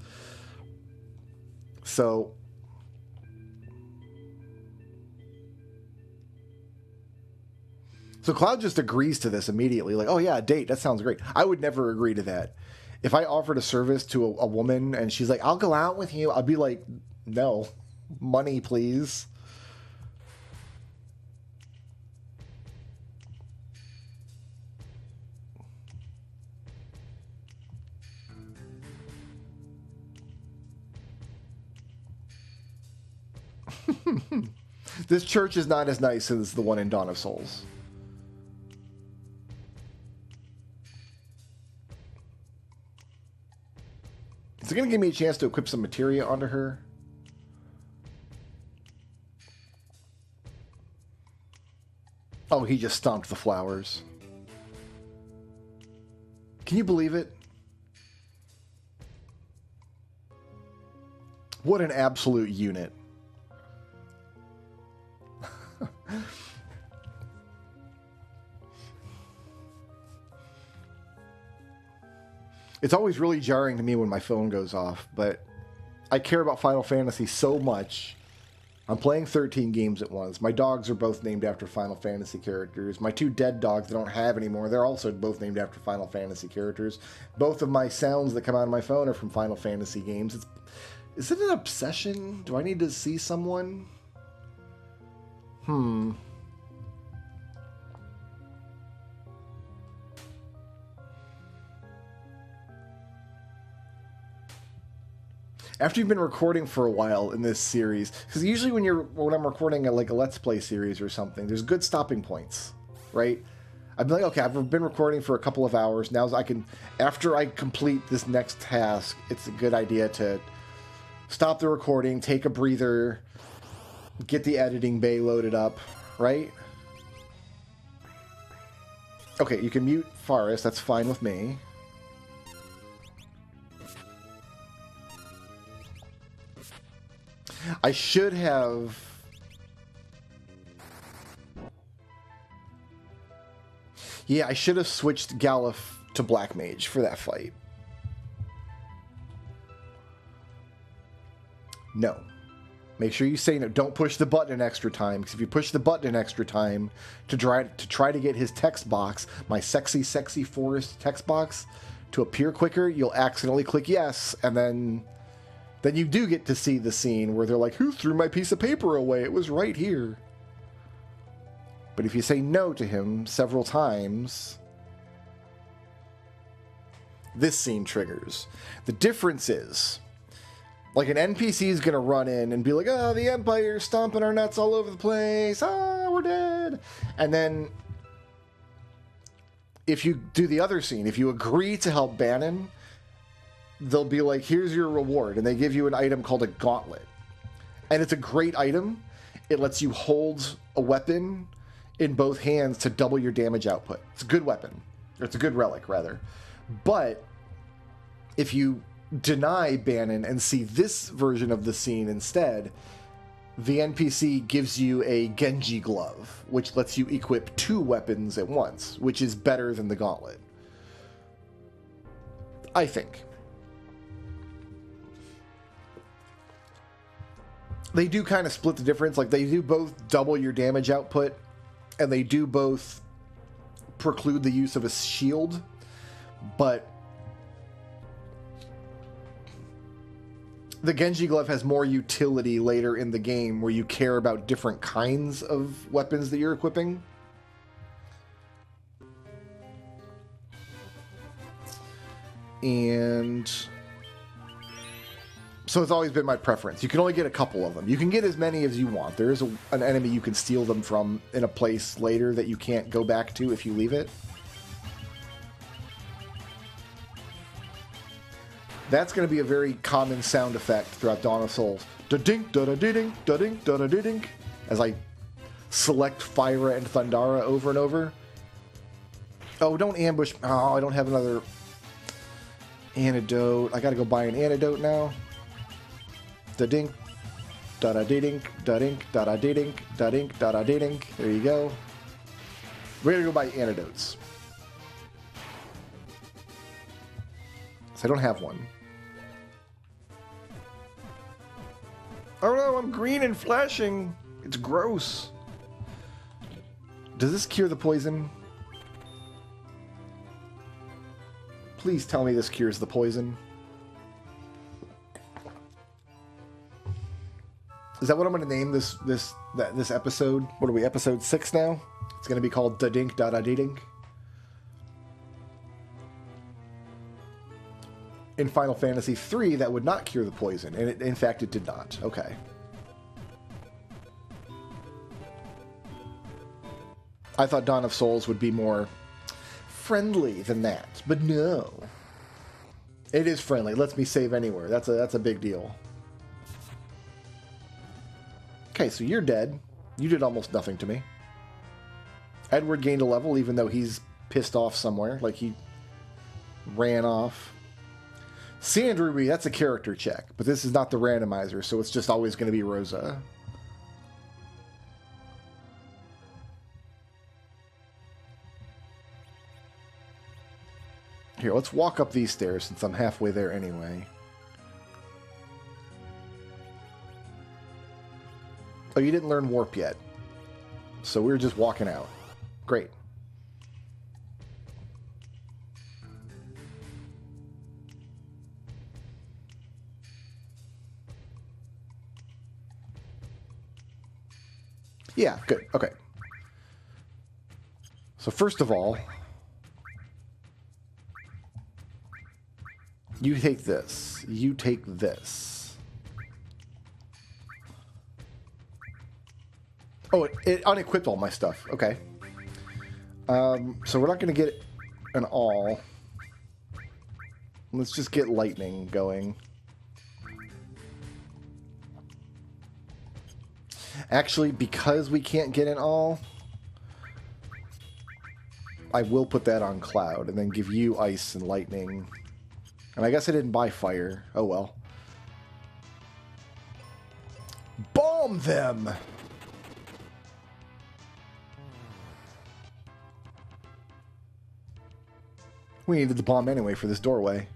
So Cloud just agrees to this immediately. Like, oh yeah, a date. That sounds great. I would never agree to that. If I offered a service to a woman and she's like, I'll go out with you, I'd be like, no. Money, please. This church is not as nice as the one in Dawn of Souls. Is it going to give me a chance to equip some materia onto her? Oh, he just stomped the flowers. Can you believe it? What an absolute unit. It's always really jarring to me when my phone goes off, but I care about Final Fantasy so much. I'm playing 13 games at once. My dogs are both named after Final Fantasy characters. My two dead dogs that I don't have anymore, they're also both named after Final Fantasy characters. Both of my sounds that come out of my phone are from Final Fantasy games. Is it an obsession? Do I need to see someone? After you've been recording for a while in this series, because usually when I'm recording a Let's Play series or something, there's good stopping points, right? I'd be like, okay, I've been recording for a couple of hours. Now after I complete this next task, it's a good idea to stop the recording, take a breather, get the editing bay loaded up, right? Okay, you can mute Forest. That's fine with me. I should have... Yeah, I should have switched Galuf to Black Mage for that fight. No. Make sure you say no. Don't push the button an extra time, because if you push the button an extra time to try to get his text box, my sexy forest text box, to appear quicker, you'll accidentally click yes, and then you do get to see the scene where they're like, who threw my piece of paper away? It was right here. But if you say no to him several times, this scene triggers. The difference is, like, an NPC is going to run in and be like, oh, the Empire's stomping our nuts all over the place. Ah, we're dead. And then if you do the other scene, if you agree to help Bannon, they'll be like, here's your reward. And they give you an item called a gauntlet. And it's a great item. It lets you hold a weapon in both hands to double your damage output. It's a good weapon. Or it's a good relic, rather. But if you deny Bannon and see this version of the scene instead, the NPC gives you a Genji glove, which lets you equip 2 weapons at once, which is better than the gauntlet. I think. They do kind of split the difference. Like, they do both double your damage output, and they do both preclude the use of a shield, but the Genji glove has more utility later in the game where you care about different kinds of weapons that you're equipping. And so it's always been my preference. You can only get a couple of them. You can get as many as you want. There is an enemy you can steal them from in a place later that you can't go back to if you leave it. That's going to be a very common sound effect throughout Dawn of Souls. Da-dink, da-da-dee-dink, da-dink, da-da-dee-dink. As I select Fyra and Thundara over and over. Oh, don't ambush. Oh, I don't have another antidote. I got to go buy an antidote now. Da-dink, da-da-dee-dink, da-dink, da-da-dee-dink, da-dink, da-da-dee-dink. There you go. We're going to go buy antidotes. So I don't have one. Oh no, I'm green and flashing. It's gross. Does this cure the poison? Please tell me this cures the poison. Is that what I'm going to name this episode? What are we, episode 6 now? It's going to be called Da Dink Da Da Dee Dink. In Final Fantasy III, that would not cure the poison, and in fact, it did not. Okay. I thought Dawn of Souls would be more friendly than that, but no. It is friendly. It lets me save anywhere. That's a big deal. Okay, so you're dead. You did almost nothing to me. Edward gained a level, even though he's pissed off somewhere, like he ran off. Sand Ruby, that's a character check, but this is not the randomizer, so it's just always going to be Rosa. Here, let's walk up these stairs since I'm halfway there anyway. Oh, you didn't learn Warp yet. So we're just walking out. Great. Yeah, good. Okay. So first of all, you take this. You take this. Oh, it unequipped all my stuff. Okay. So we're not going to get an all. Let's just get lightning going. Actually, because we can't get an all, I will put that on Cloud and then give you ice and lightning. And I guess I didn't buy fire. Oh well. Bomb them! We needed the bomb anyway for this doorway.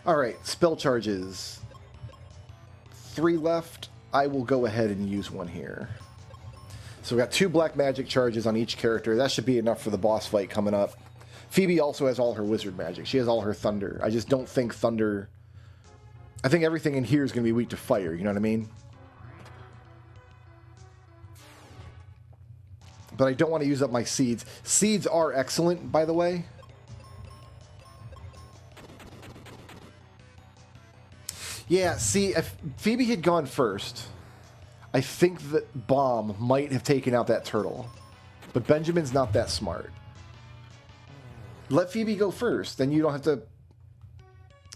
Alright, spell charges. 3 left. I will go ahead and use one here. So we got 2 black magic charges on each character. That should be enough for the boss fight coming up. Phoebe also has all her wizard magic. She has all her thunder. I just don't think thunder... I think everything in here is going to be weak to fire, you know what I mean? But I don't want to use up my seeds. Seeds are excellent, by the way. Yeah, see, if Phoebe had gone first, I think that Bomb might have taken out that turtle. But Benjamin's not that smart. Let Phoebe go first, then you don't have to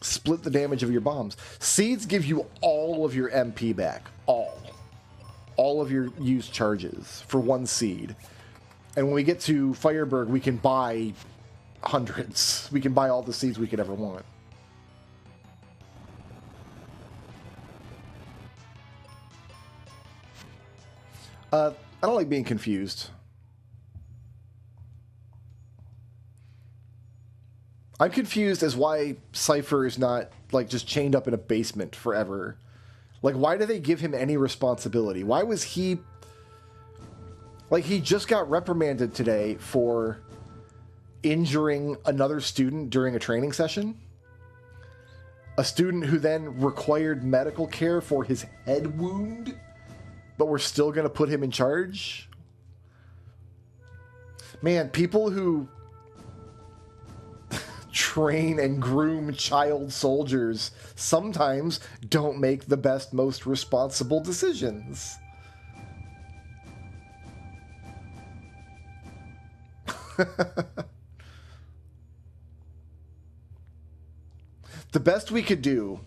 split the damage of your bombs. Seeds give you all of your MP back. All of your used charges for 1 seed. And when we get to Fireburg, we can buy hundreds. We can buy all the seeds we could ever want. I don't like being confused. I'm confused as why Cypher is not, like, just chained up in a basement forever. Like, why do they give him any responsibility? Why was he... Like, he just got reprimanded today for injuring another student during a training session. A student who then required medical care for his head wound. But we're still going to put him in charge? Man, people who train and groom child soldiers sometimes don't make the best, most responsible decisions. The best we could do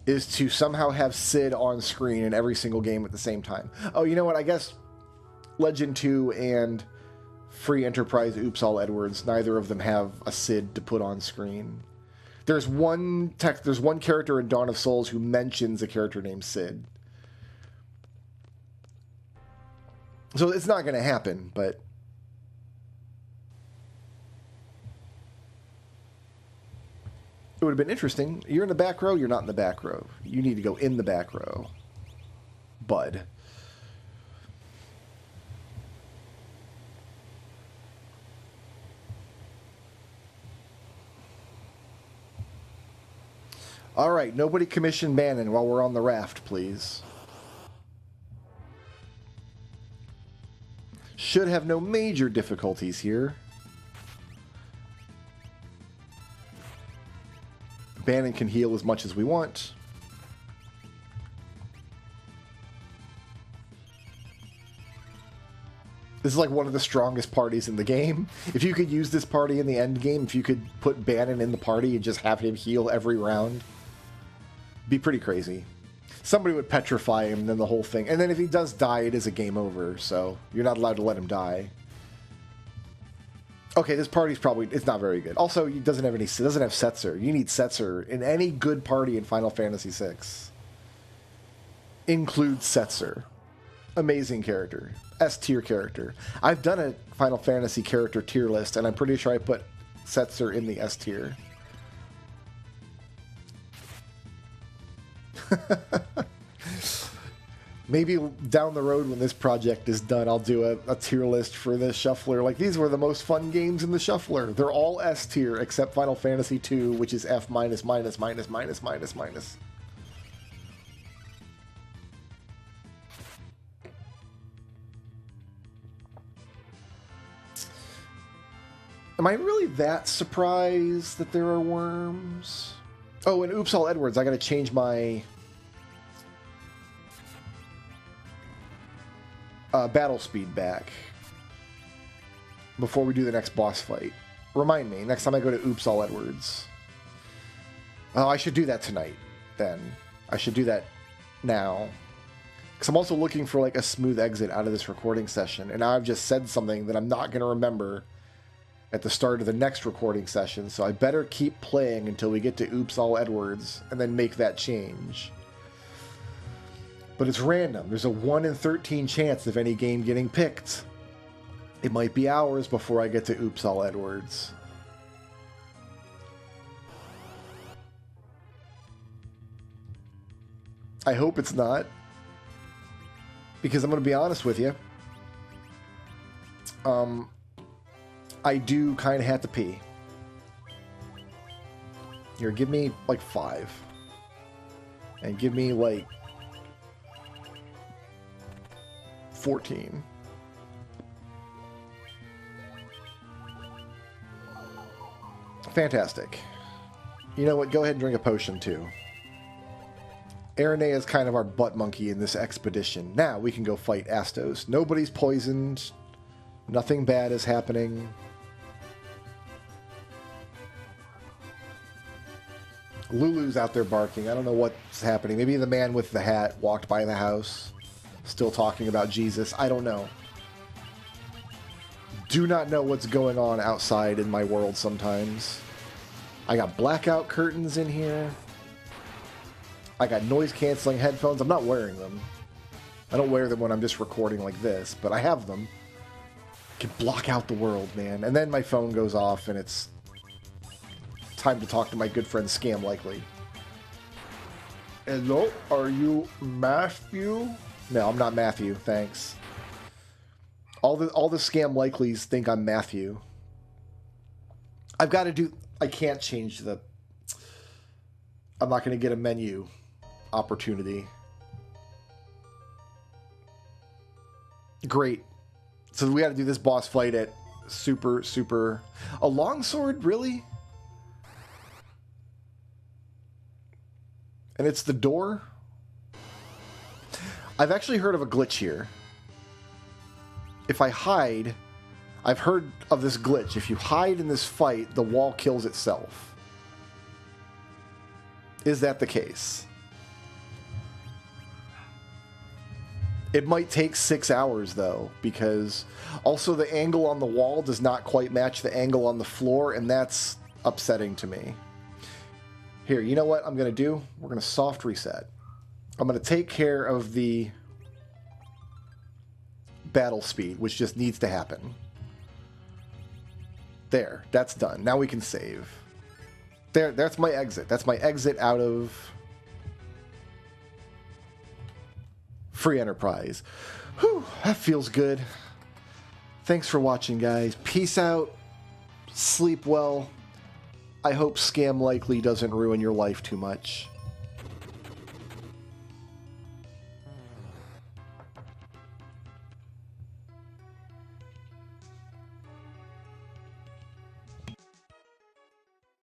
is to somehow have Sid on screen in every single game at the same time. Oh, you know what? I guess Legend 2 and Free Enterprise Oops All Edwards, neither of them have a Sid to put on screen. There's one character in Dawn of Souls who mentions a character named Sid. So it's not going to happen, but... It would have been interesting. You're in the back row, you're not in the back row. You need to go in the back row. Bud. Alright, nobody commission Bannon while we're on the raft, please. Should have no major difficulties here. Bannon can heal as much as we want. This is like one of the strongest parties in the game. If you could use this party in the end game, if you could put Bannon in the party and just have him heal every round, be pretty crazy. Somebody would petrify him, and then the whole thing. And then if he does die, it is a game over, so you're not allowed to let him die. Okay, this party's probably... It's not very good. Also, it doesn't have Setzer. You need Setzer in any good party in Final Fantasy VI. Includes Setzer. Amazing character. S-tier character. I've done a Final Fantasy character tier list, and I'm pretty sure I put Setzer in the S-tier. Maybe down the road when this project is done, I'll do a tier list for the Shuffler. Like, these were the most fun games in the Shuffler. They're all S tier except Final Fantasy II, which is F minus minus minus minus minus minus. Am I really that surprised that there are worms? Oh, and Oops All Edwards, I gotta change my... battle speed back before we do the next boss fight. Remind me, next time I go to Oops All Edwards. Oh, I should do that tonight, then. I should do that now. Because I'm also looking for, like, a smooth exit out of this recording session, and now I've just said something that I'm not going to remember at the start of the next recording session, so I better keep playing until we get to Oops All Edwards and then make that change. But it's random. There's a 1 in 13 chance of any game getting picked. It might be hours before I get to Oops All Edwards. I hope it's not. Because I'm going to be honest with you. I do kind of have to pee. Here, give me like 5. And give me like 14. Fantastic. You know what? Go ahead and drink a potion too. Aranea is kind of our butt monkey in this expedition. Now we can go fight Astos. Nobody's poisoned. Nothing bad is happening. Lulu's out there barking. I don't know what's happening. Maybe the man with the hat walked by the house, still talking about Jesus. I don't know. Do not know what's going on outside in my world sometimes. I got blackout curtains in here. I got noise-canceling headphones. I'm not wearing them. I don't wear them when I'm just recording like this, but I have them. I can block out the world, man. And then my phone goes off, and it's time to talk to my good friend Scam Likely. Hello? Are you Matthew? No, I'm not Matthew, thanks. All the Scam Likelies think I'm Matthew. I've got to do... I can't change the... I'm not going to get a menu opportunity. Great. So we got to do this boss fight at super... A longsword? Really? And it's the door? I've actually heard of a glitch here. If I hide... I've heard of this glitch. If you hide in this fight, the wall kills itself. Is that the case? It might take 6 hours, though, because also the angle on the wall does not quite match the angle on the floor, and that's upsetting to me. Here, you know what I'm going to do? We're going to soft reset. I'm going to take care of the battle speed, which just needs to happen. There, that's done. Now we can save. That's my exit. That's my exit out of Free Enterprise. Whew, that feels good. Thanks for watching, guys. Peace out. Sleep well. I hope Scam Likely doesn't ruin your life too much.